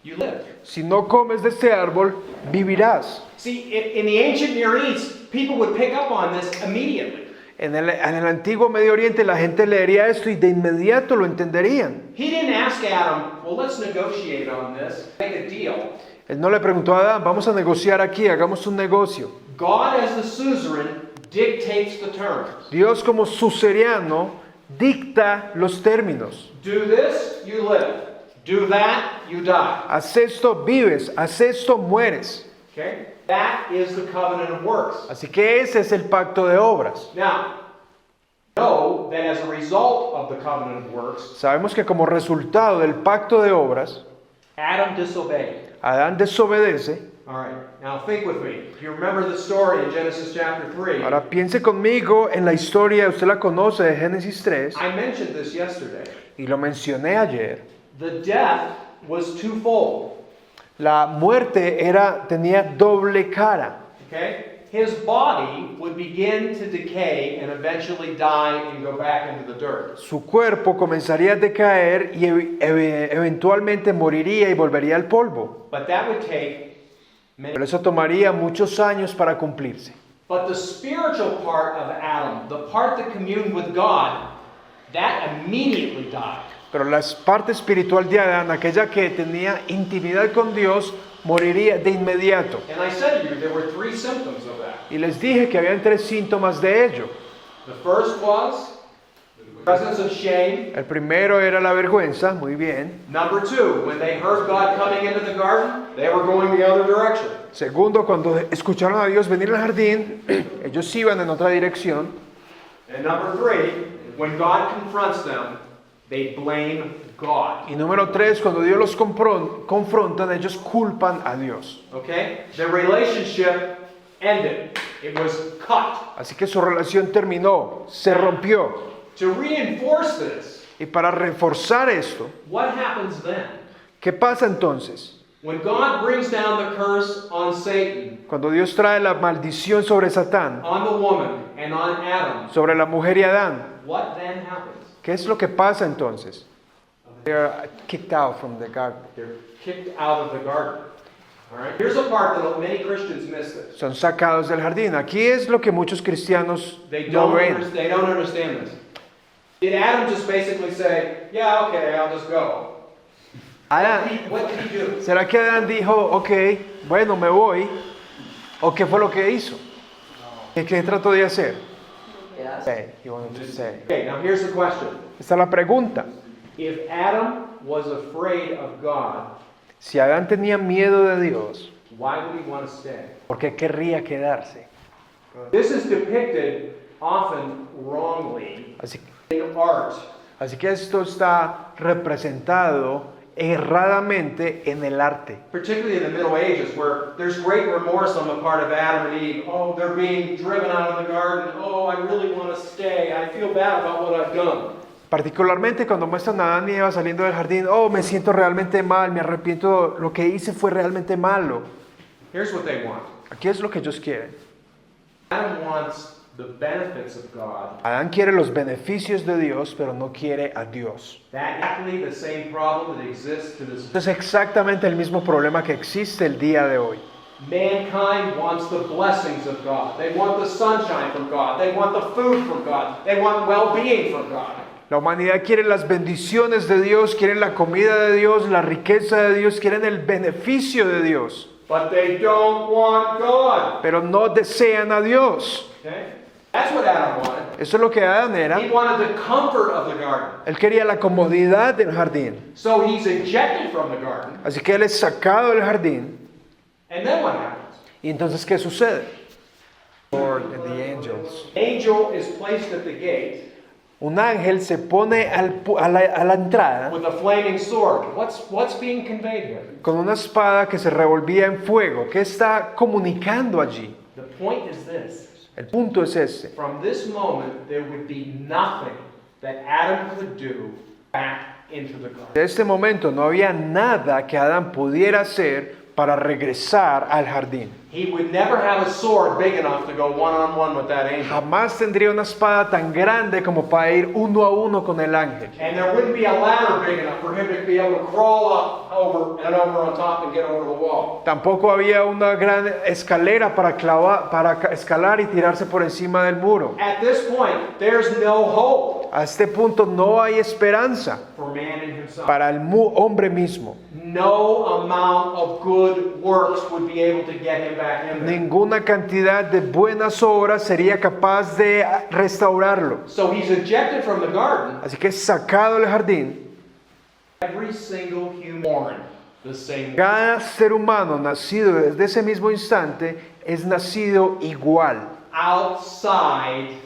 you live. Si no comes de este árbol, vivirás. See, in the ancient Near East, people would pick up on this immediately. En el antiguo Medio Oriente la gente leería esto y de inmediato lo entenderían. He didn't ask Adam, well, let's negotiate on this, make a deal. Él no le preguntó a Adán, vamos a negociar aquí, hagamos un negocio. God, as the suzerain, dictates the terms. Dios como suzerano dicta los términos. Do this, you live. Do that, you die. Haz esto, vives. Haz esto, mueres. Okay? That is the covenant of works. Así que ese es el pacto de obras. Now, know that as a result of the covenant of works, Sabemos que como resultado del pacto de obras, Adam disobeyed. Adán desobedece. All right. Now think with me. If you remember the story in Genesis chapter 3, Ahora piense conmigo en la historia, usted la conoce, de Génesis 3, I mentioned this yesterday. y lo mencioné ayer. The death was twofold. La muerte tenía doble cara. Okay? His body would begin to decay and eventually die and go back into the dirt. Su cuerpo comenzaría a decaer y eventualmente moriría y volvería al polvo. But that would take many. Pero eso tomaría muchos años para cumplirse. But the spiritual part of Adam, the part that communed with God, that immediately died. Pero la parte espiritual de Adán, aquella que tenía intimidad con Dios, moriría de inmediato. And I said to you, there were three symptoms of that. Y les dije que habían 3 síntomas de ello. The first was the presence of shame. El primero era la vergüenza, muy bien. Number two, when they heard God coming into the garden, they were going the other direction. Segundo, cuando escucharon a Dios venir al jardín, ellos iban en otra dirección. And number three, when God confronts them, they blame God. Y número 3, cuando Dios los confrontan, ellos culpan a Dios. Okay? The relationship ended. It was cut. Así que su relación terminó, se rompió. To reinforce this, Y para reforzar esto, what happens then? ¿qué pasa entonces? When God brings down the curse on Satan, Cuando Dios trae la maldición sobre Satán, on the woman, and on Adam, sobre la mujer y Adán, what then happens? ¿qué es lo que pasa entonces? They are kicked out from the garden. They're kicked out of the garden. All right? Here's a part that many Christians miss this. Son sacados del jardín. Aquí es lo que muchos cristianos They no don't, ven. they don't understand this. Did Adam just basically say, yeah, okay, I'll just go? Adán, What did he do? ¿será que Adán dijo, ok, bueno, me voy? ¿O qué fue lo que hizo? ¿Qué trató de hacer? Say, he wanted to say. Okay, now here's the question. Esta es la pregunta. If Adam was afraid of God, Si Adán tenía miedo de Dios, Why would he want to stay? ¿Por qué querría quedarse? This is depicted often wrongly Así, in art. así que esto está representado erradamente en el arte. Particularly in the Middle Ages, where there's great remorse on the part of Adam and Eve. Oh, they're being driven out of the garden. Oh, I really want to stay. I feel bad about what I've done. Particularmente cuando muestran a Adán y Eva saliendo del jardín, oh, me siento realmente mal, me arrepiento, lo que hice fue realmente malo. Here's what they want. Aquí es lo que ellos quieren. Adam wants the benefits of God. Adán quiere los beneficios de Dios, pero no quiere a Dios. That's exactly the same problem that exists to this. Es exactamente el mismo problema que existe el día de hoy. Mankind wants the blessings of God. They want the sunshine from God. They want the food from God. They want well-being from God. La humanidad quiere las bendiciones de Dios, quieren la comida de Dios, la riqueza de Dios, quieren el beneficio de Dios, But they don't want God. pero no desean a Dios. Okay? That's what Adam wanted. Eso es lo que Adán era. He wanted the comfort of the garden. Él quería la comodidad del jardín. So he's ejected from the garden. Así que él es sacado del jardín. And then what happens? ¿Y entonces qué sucede? Lord and the angels. Angel is placed at the gate Un ángel se pone a la entrada with a flaming sword. What's being conveyed here? con una espada que se revolvía en fuego. ¿Qué está comunicando allí? The point is this. El punto es ese. From this moment, there would be nothing that Adam could do back into the garden. De este momento no había nada que Adán pudiera hacer para regresar al jardín. He would never have a sword big enough to go one-on-one with that angel. Jamás tendría una espada tan grande como para ir uno a uno con el ángel. And there wouldn't be a ladder big enough for him to be able to crawl up over and over on top and get over the wall. Tampoco había una gran escalera para escalar y tirarse por encima del muro. At this point, there's no hope A este punto no hay esperanza for man in himself. para el hombre mismo. No amount of good works would be able to get him back in there. Ninguna cantidad de buenas obras sería capaz de restaurarlo. So he's ejected from the garden. Así que es sacado del jardín. Every single human born the same way. Cada ser humano nacido desde ese mismo instante es nacido igual, Outside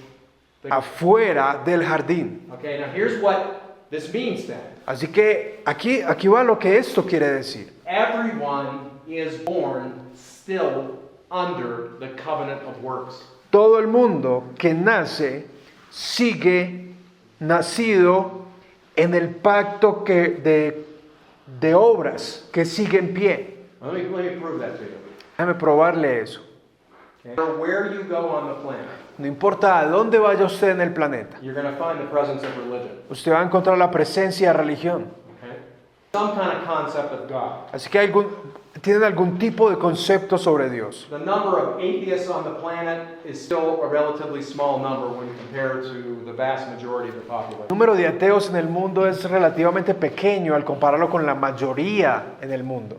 the afuera del jardín. Okay, now here's what this means then. Así que aquí va lo que esto quiere decir. Everyone is born still under the covenant of works. Todo el mundo que nace sigue nacido en el pacto de obras que sigue en pie. Let me prove that to you. Déjame probarle eso. Okay? No matter where you go on the planet, No importa a dónde vaya usted en el planeta, you're going to find the presence of religion. usted va a encontrar la presencia de religión. Okay? Some kind of concept of God. Así que tienen algún tipo de concepto sobre Dios. The number of atheists on the planet is still a relatively small number when compared to the vast majority of the El population. número de ateos en el mundo es relativamente pequeño al compararlo con la mayoría en el mundo.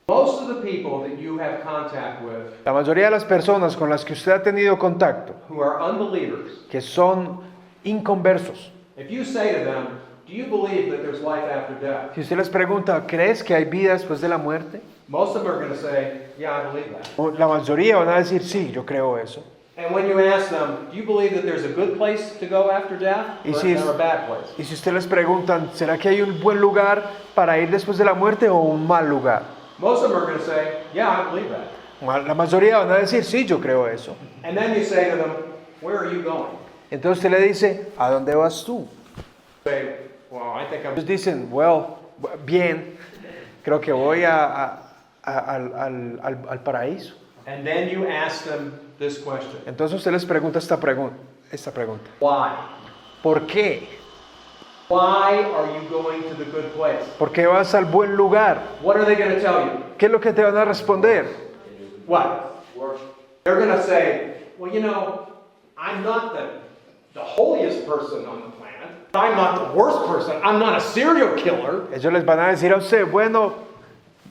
Most of the people that you have contact with La mayoría de las personas con las que usted ha tenido contacto, who are unbelievers, que son inconversos, if you say to them, do you believe that there's life after death? si usted les pregunta, ¿crees que hay vida después de la muerte? Most of them are going to say, yeah, I believe that. O la mayoría van a decir, sí, yo creo eso. And when you ask them, do you believe that there's a good place to go after death Y or, si- or a bad place? Y si usted les preguntan, ¿será que hay un buen lugar para ir después de la muerte o un mal lugar? Most of them are going to say, yeah, I believe that. La mayoría van a decir, sí, yo creo eso. And then you say to them, where are you going? Entonces usted le dice, ¿a dónde vas tú? Say, well, I think I'm... Ellos dicen, bien, creo que voy al paraíso. And then you ask them this question. Entonces usted les pregunta esta pregunta. Why? ¿Por qué? Why are you going to the good place? ¿Por qué vas al buen lugar? What are they going to tell you? ¿Qué es lo que te van a responder? What? They're going to say, well, you know, I'm not the holiest person on the planet. I'm not the worst person. I'm not a serial killer. Ellos les van a decir a usted, bueno,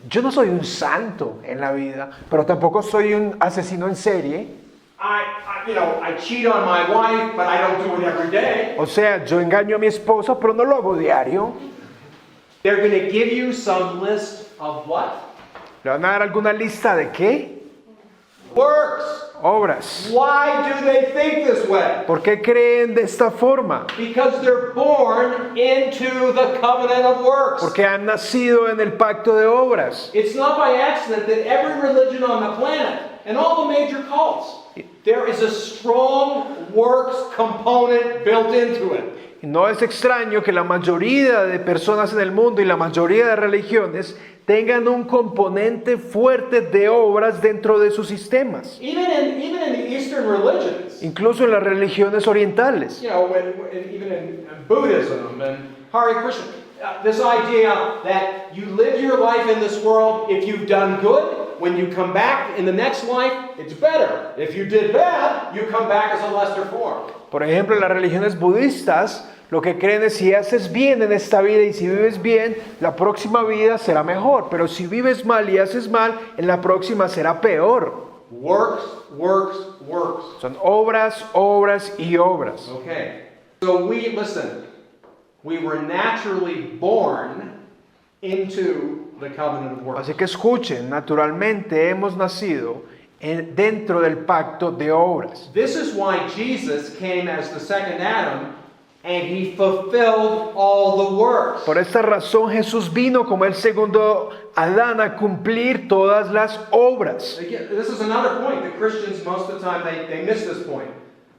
yo no soy un santo en la vida, pero tampoco soy un asesino en serie. I cheat on my wife, but I don't do it every day. O sea, yo engaño a mi esposa, pero no lo hago diario. They're going to give you some list of what? ¿Le van a dar alguna lista de qué? Works. Obras. Why do they think this way? ¿Por qué creen de esta forma? Because they're born into the covenant of works. Porque han nacido en el pacto de obras. It's not by accident that every religion on the planet and all the major cults, there is a strong works component built into it. Y no es extraño que la mayoría de personas en el mundo y la mayoría de religiones tengan un componente fuerte de obras dentro de sus sistemas. Even in the Eastern religions, Incluso en las religiones orientales. you know, even in Buddhism and Hare Krishna, this idea that you live your life in this world, if you've done good, when you come back in the next life, it's better. If you did bad, you come back as a lesser form. Por ejemplo, en las religiones budistas, lo que creen es si haces bien en esta vida y si vives bien, la próxima vida será mejor. Pero si vives mal y haces mal, en la próxima será peor. Works, works, works. Son obras, obras y obras. Okay. So listen, we were naturally born into the covenant of works. Así que escuchen, naturalmente hemos nacido dentro del pacto de obras. This is why Jesus came as the second Adam and he fulfilled all the works. Por esta razón Jesús vino como el segundo Adán a cumplir todas las obras. Again, this is another point that Christians most of the time they miss this point.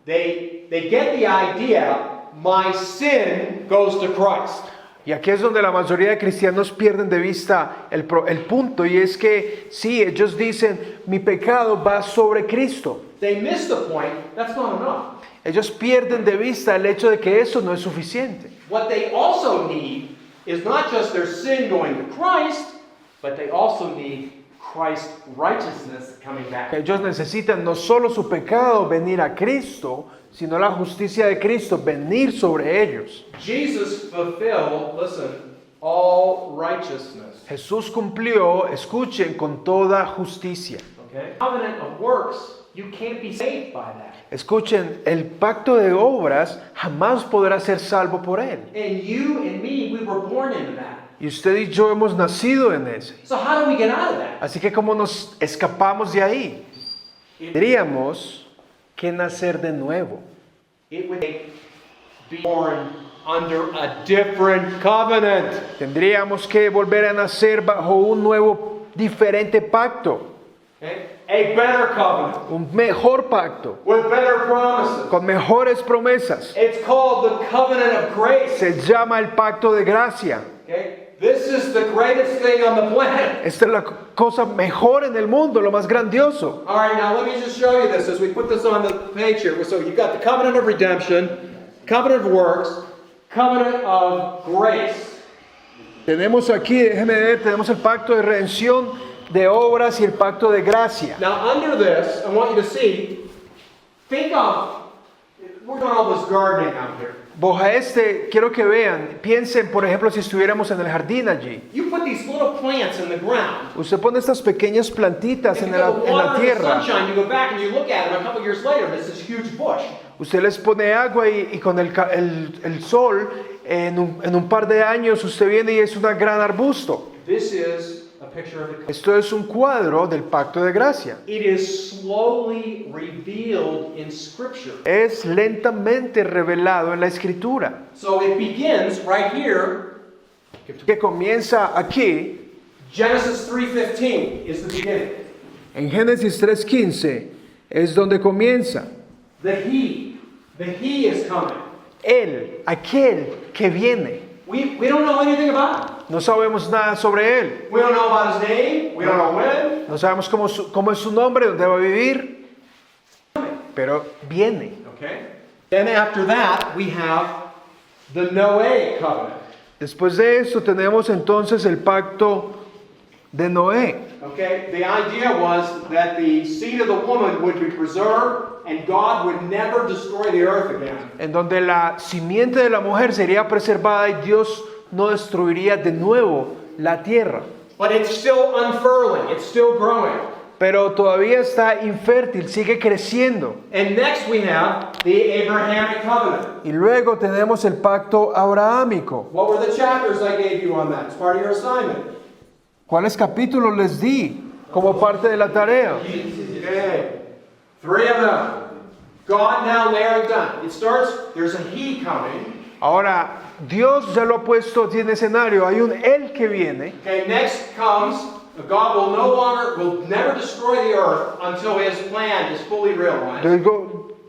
They get the idea my sin goes to Christ. Y aquí es donde la mayoría de cristianos pierden de vista el punto, y es que sí, ellos dicen, mi pecado va sobre Cristo. They miss the point, that's not enough. Ellos pierden de vista el hecho de que eso no es suficiente. What they also need is not just their sin going to Christ, but they also need Christ's righteousness coming back. Ellos necesitan no solo su pecado venir a Cristo, sino la justicia de Cristo venir sobre ellos. Jesus fulfilled, listen, all righteousness. Jesús cumplió, escuchen, con toda justicia. Okay? Covenant of works, you can't be saved by that. Escuchen, el pacto de obras jamás podrá ser salvo por él. And you and me, we were born into that. Y usted y yo hemos nacido en ese. So how do we get out of that? Así que ¿cómo nos escapamos de ahí? Tendríamos que nacer de nuevo. It would be born under a different covenant. Tendríamos que volver a nacer bajo un nuevo, diferente pacto. Okay? A better covenant Un mejor pacto, with better promises. con mejores promesas. It's called the covenant of grace. Se llama el pacto de gracia. Okay? This is the greatest thing on the planet. Esta es la cosa mejor en el mundo, lo más grandioso. All right, now let me just show you this as we put this on the page here. So you've got the covenant of redemption, covenant of works, covenant of grace. Tenemos aquí, déjeme ver, tenemos el pacto de redención, de obras y el pacto de gracia. Now under this, I want you to see, think of, we're doing all this gardening out here. Bajo quiero que vean, piensen por ejemplo si estuviéramos en el jardín allí. You put these little plants in the ground. Usted pone estas pequeñas plantitas And en you la, go en la water the tierra. sunshine, you go back and you look at them a couple years later, and it's this huge bush. Usted les pone agua y con el sol, en un par de años usted viene y es un gran arbusto. This is a picture of the covenant. Esto es un cuadro del pacto de gracia. It is slowly revealed in Scripture. Es lentamente revelado en la escritura. So it begins right here. Que comienza aquí, Genesis 3:15 is the beginning. en Génesis 3:15, es donde comienza. The he is coming. Él, aquel que viene. We don't know anything about him. No sabemos nada sobre él. We don't know about his name. We don't know when. No sabemos cómo es su nombre, dónde va a vivir. Pero viene. Okay. Then after that, we have the Noahic covenant. Después de eso tenemos entonces el pacto de Noé. Okay. The idea was that the seed of the woman would be preserved and God would never destroy the earth again. En donde la simiente de la mujer sería preservada y Dios no destruiría de nuevo la tierra. But it's still unfurling. It's still growing. Pero todavía está infértil, sigue creciendo. And next we have the Abrahamic covenant. Y luego tenemos el pacto abrahámico. What were the chapters I gave you on that? It's part of your assignment. ¿Cuáles capítulos les di como parte de la tarea? Okay. 3 of them. God now layering done. It starts, there's a he coming. Ahora, Dios ya lo ha puesto aquí en escenario. Hay un Él que viene. Okay, next comes, God will never destroy the earth until his plan is fully realized.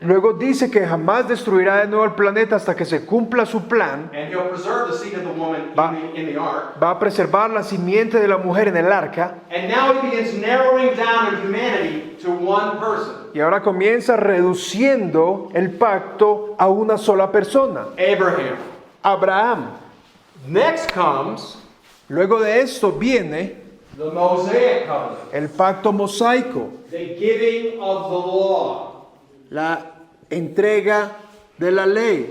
Luego dice que jamás destruirá de nuevo el planeta hasta que se cumpla su plan. And he'll preserve the seed of the woman in the ark. Va a preservar la simiente de la mujer en el arca. And now he begins narrowing down in humanity to one person. Y ahora comienza reduciendo el pacto a una sola persona. Abraham. Abraham. Next comes Luego de esto viene the Mosaic covenant. el pacto mosaico, The giving of the law. la entrega de la ley.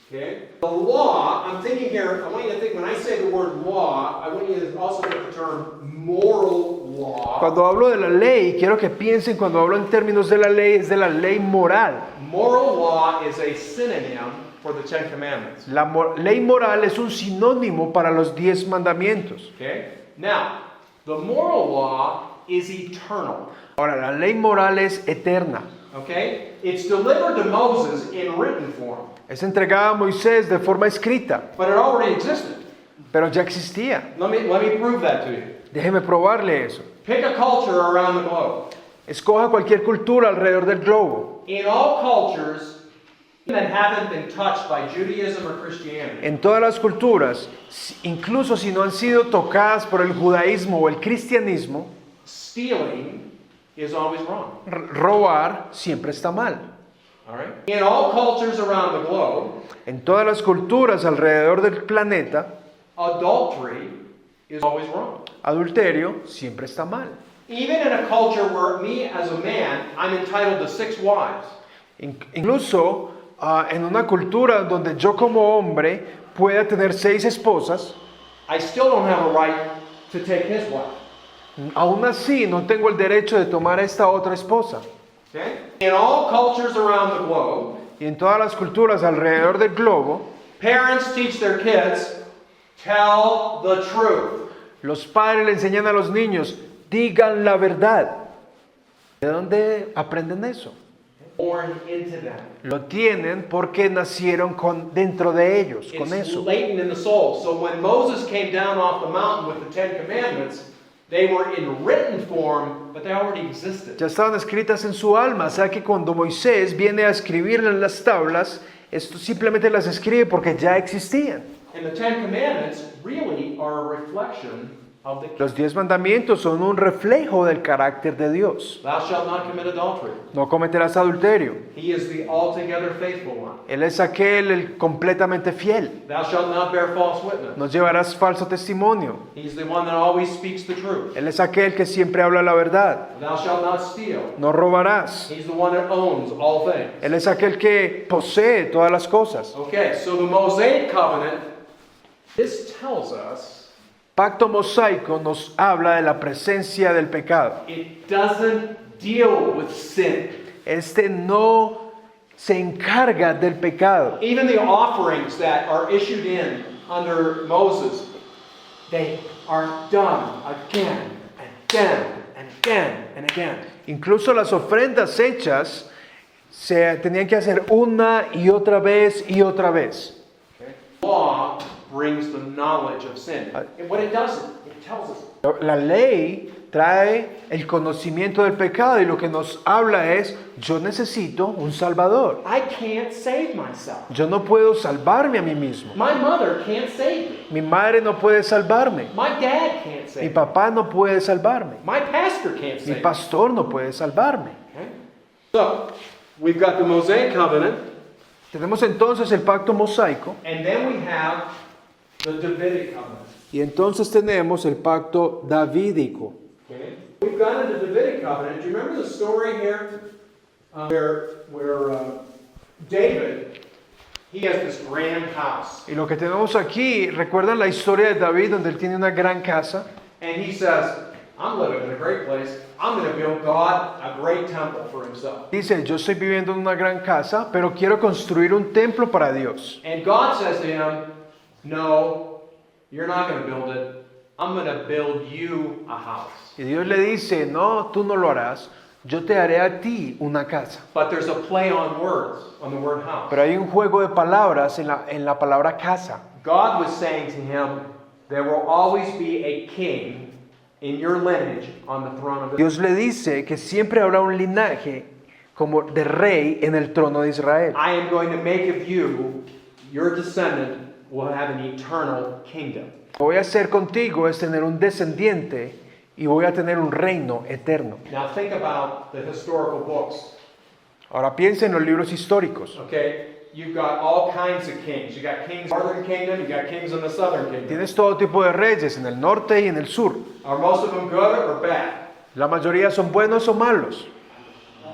Okay? The law, I'm thinking here, I want you to think, when I say the word law, I want you to also get the term moral law. Cuando hablo de la ley, quiero que piensen, cuando hablo en términos de la ley, es de la ley moral. Moral law is a synonym for the Ten Commandments. La ley moral es un sinónimo para los 10 mandamientos. Okay? Now, the moral law is eternal. Ahora, la ley moral es eterna. Okay? It's delivered to Moses in written form, Es entregada a Moisés de forma escrita, but it already existed. pero ya existía. Let me prove that to you. Déjeme probarle eso. Pick a culture around the globe. Escoja cualquier cultura alrededor del globo. In all cultures that haven't been touched by Judaism or Christianity, En todas las culturas, incluso si no han sido tocadas por el judaísmo o el cristianismo, stealing is always wrong. robar siempre está mal. All right? In all cultures around the globe, En todas las culturas alrededor del planeta, adultery is always wrong. adulterio siempre está mal. Even in a culture where me as a man, I'm entitled to 6 wives. Incluso en una cultura donde yo como hombre pueda tener 6 esposas, I still don't have a right to take his wife. aún así no tengo el derecho de tomar a esta otra esposa. Okay? In all cultures around the globe, Y en todas las culturas alrededor del globo, parents teach their kids, tell the truth. los padres le enseñan a los niños, digan la verdad. ¿De dónde aprenden eso? Born into them. Lo tienen porque nacieron dentro de ellos, con It's eso. latent in the soul. So when Moses came down off the mountain with the 10 Commandments, they were in written form, but they already existed. Ya estaban escritas en su alma, o sea que cuando Moisés viene a escribirlas en las tablas, esto simplemente las escribe porque ya existían. And the 10 Commandments really are a reflection of the Los 10 mandamientos son un reflejo del carácter de Dios. Thou shalt not commit adultery. No cometerás adulterio. He is the altogether faithful one. Él es aquel el completamente fiel. Thou shalt not bear false witness. No llevarás falso testimonio. He's the one that always speaks the truth. Él es aquel que siempre habla la verdad. Thou shalt not steal. No robarás. He's the one that owns all things. Él es aquel que posee todas las cosas. Okay, so the Mosaic covenant, this tells us Pacto mosaico nos habla de la presencia del pecado. it doesn't deal with sin. Este no se encarga del pecado. Even the offerings that are issued in under Moses, they are done again and again and again and again. Incluso las ofrendas hechas se tenían que hacer una y otra vez y otra vez. Okay? Law brings the knowledge of sin. And what it does, it tells us. La ley trae el conocimiento del pecado y lo que nos habla es, yo necesito un salvador. I can't save myself. Yo no puedo salvarme a mí mismo. My mother can't save me. Mi madre no puede salvarme. My dad can't save Mi me. papá no puede salvarme. My pastor can't Mi save me. pastor no puede salvarme. Okay? So, we've got the Mosaic covenant, Tenemos entonces el pacto mosaico and then we have the Davidic covenant. y entonces tenemos el pacto davídico. Okay? We've got the Davidic covenant. Do you remember the story here where David, he has this grand house, Y lo que tenemos aquí, ¿recuerdan la historia de David donde él tiene una gran casa? and he says, I'm living in a great place. I'm going to build God a great temple for himself. Dice, yo estoy viviendo en una gran casa, pero quiero construir un templo para Dios. And God says to him, no, you're not going to build it. I'm going to build you a house. Y Dios le dice, no, tú no lo harás, yo te haré a ti una casa. But there's a play on words, on the word house. Pero hay un juego de palabras en la palabra casa. God was saying to him, there will always be a king in your lineage on the throne of Israel. Dios le dice que siempre habrá un linaje como de rey en el trono de Israel. I am going to make of you, your descendant will have an eternal kingdom. Lo que voy a hacer contigo es tener un descendiente y voy a tener un reino eterno. Now think about the historical books. Ahora piensa en los libros históricos. Okay? You've got all kinds of kings. You got kings in the northern kingdom, you got kings in the southern kingdom. Tienes todo tipo de reyes en el norte y en el sur. Are most of them good or bad? La mayoría son buenos o malos.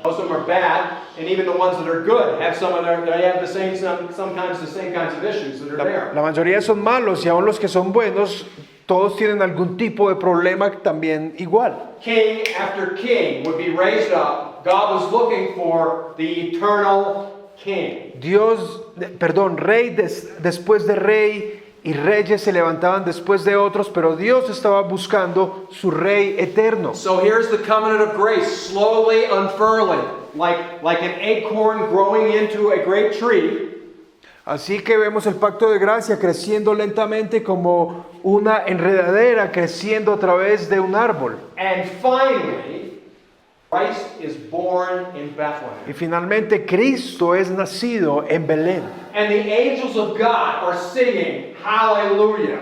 Most of them are bad, and even the ones that are good have they have the same sometimes the same kinds of issues that are there. La mayoría son malos y aún los que son buenos, todos tienen algún tipo de problema también igual. King after king would be raised up. God was looking for the eternal king. Rey después de rey y reyes se levantaban después de otros, pero Dios estaba buscando su rey eterno. So here's the covenant of grace slowly unfurling, like an acorn growing into a great tree. Así que vemos el pacto de gracia creciendo lentamente como una enredadera creciendo a través de un árbol. And finally, Christ is born in Bethlehem. Y finalmente Cristo es nacido en Belén. And the angels of God are singing hallelujah.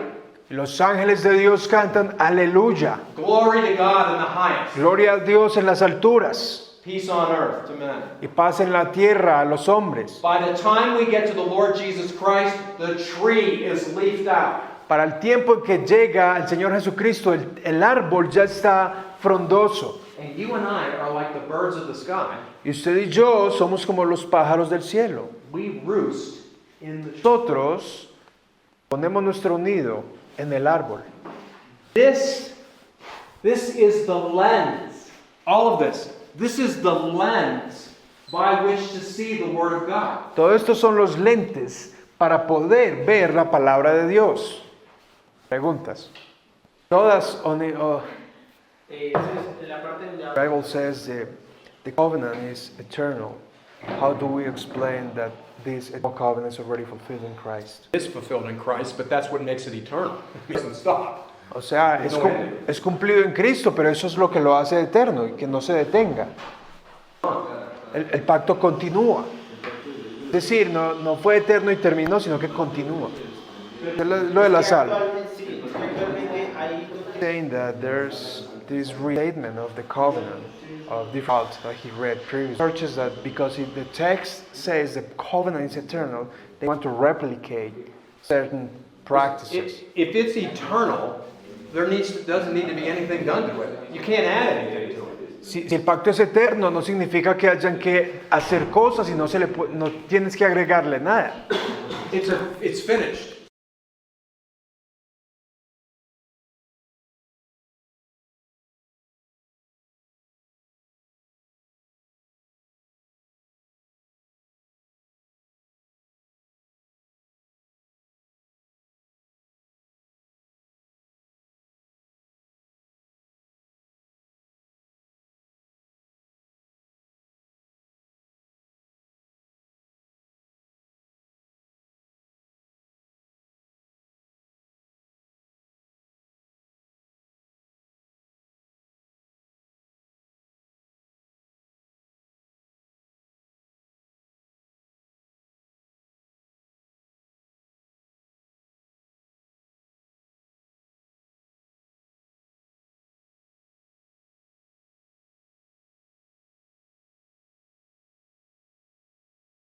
Y los ángeles de Dios cantan aleluya. Glory to God in the highest. Gloria a Dios en las alturas. Peace on earth to men. Y paz en la tierra a los hombres. By the time we get to the Lord Jesus Christ, the tree is leafed out. Para el tiempo en que llega el Señor Jesucristo, el árbol ya está frondoso. And you and I are like the birds of the sky. Y usted y yo somos como los pájaros del cielo. We roost in the tree. Nosotros ponemos nuestro nido en el árbol. This is the lens. All of this. This is the lens by which to see the Word of God. Todo esto son los lentes para poder ver la palabra de Dios. Preguntas. Todas, La parte de la... the Bible says the covenant is eternal. How do we explain that this covenant is already fulfilled in Christ? It is fulfilled in Christ, but that's what makes it eternal. It doesn't stop. O sea, es cumplido en Cristo, pero eso es lo que lo hace eterno y que no se detenga. El pacto continúa. Es decir, no fue eterno y terminó, sino que continúa. Es lo de la sal. Sí, actualmente hay... Saying that there's this restatement of the covenant of the fault that he read previously. Churches that because the text says the covenant is eternal, they want to replicate certain practices. If it's eternal, doesn't need to be anything done to it. You can't add anything to it. Si el pacto es eterno, no significa que hayan que hacer cosas y no tienes que agregarle nada. It's finished.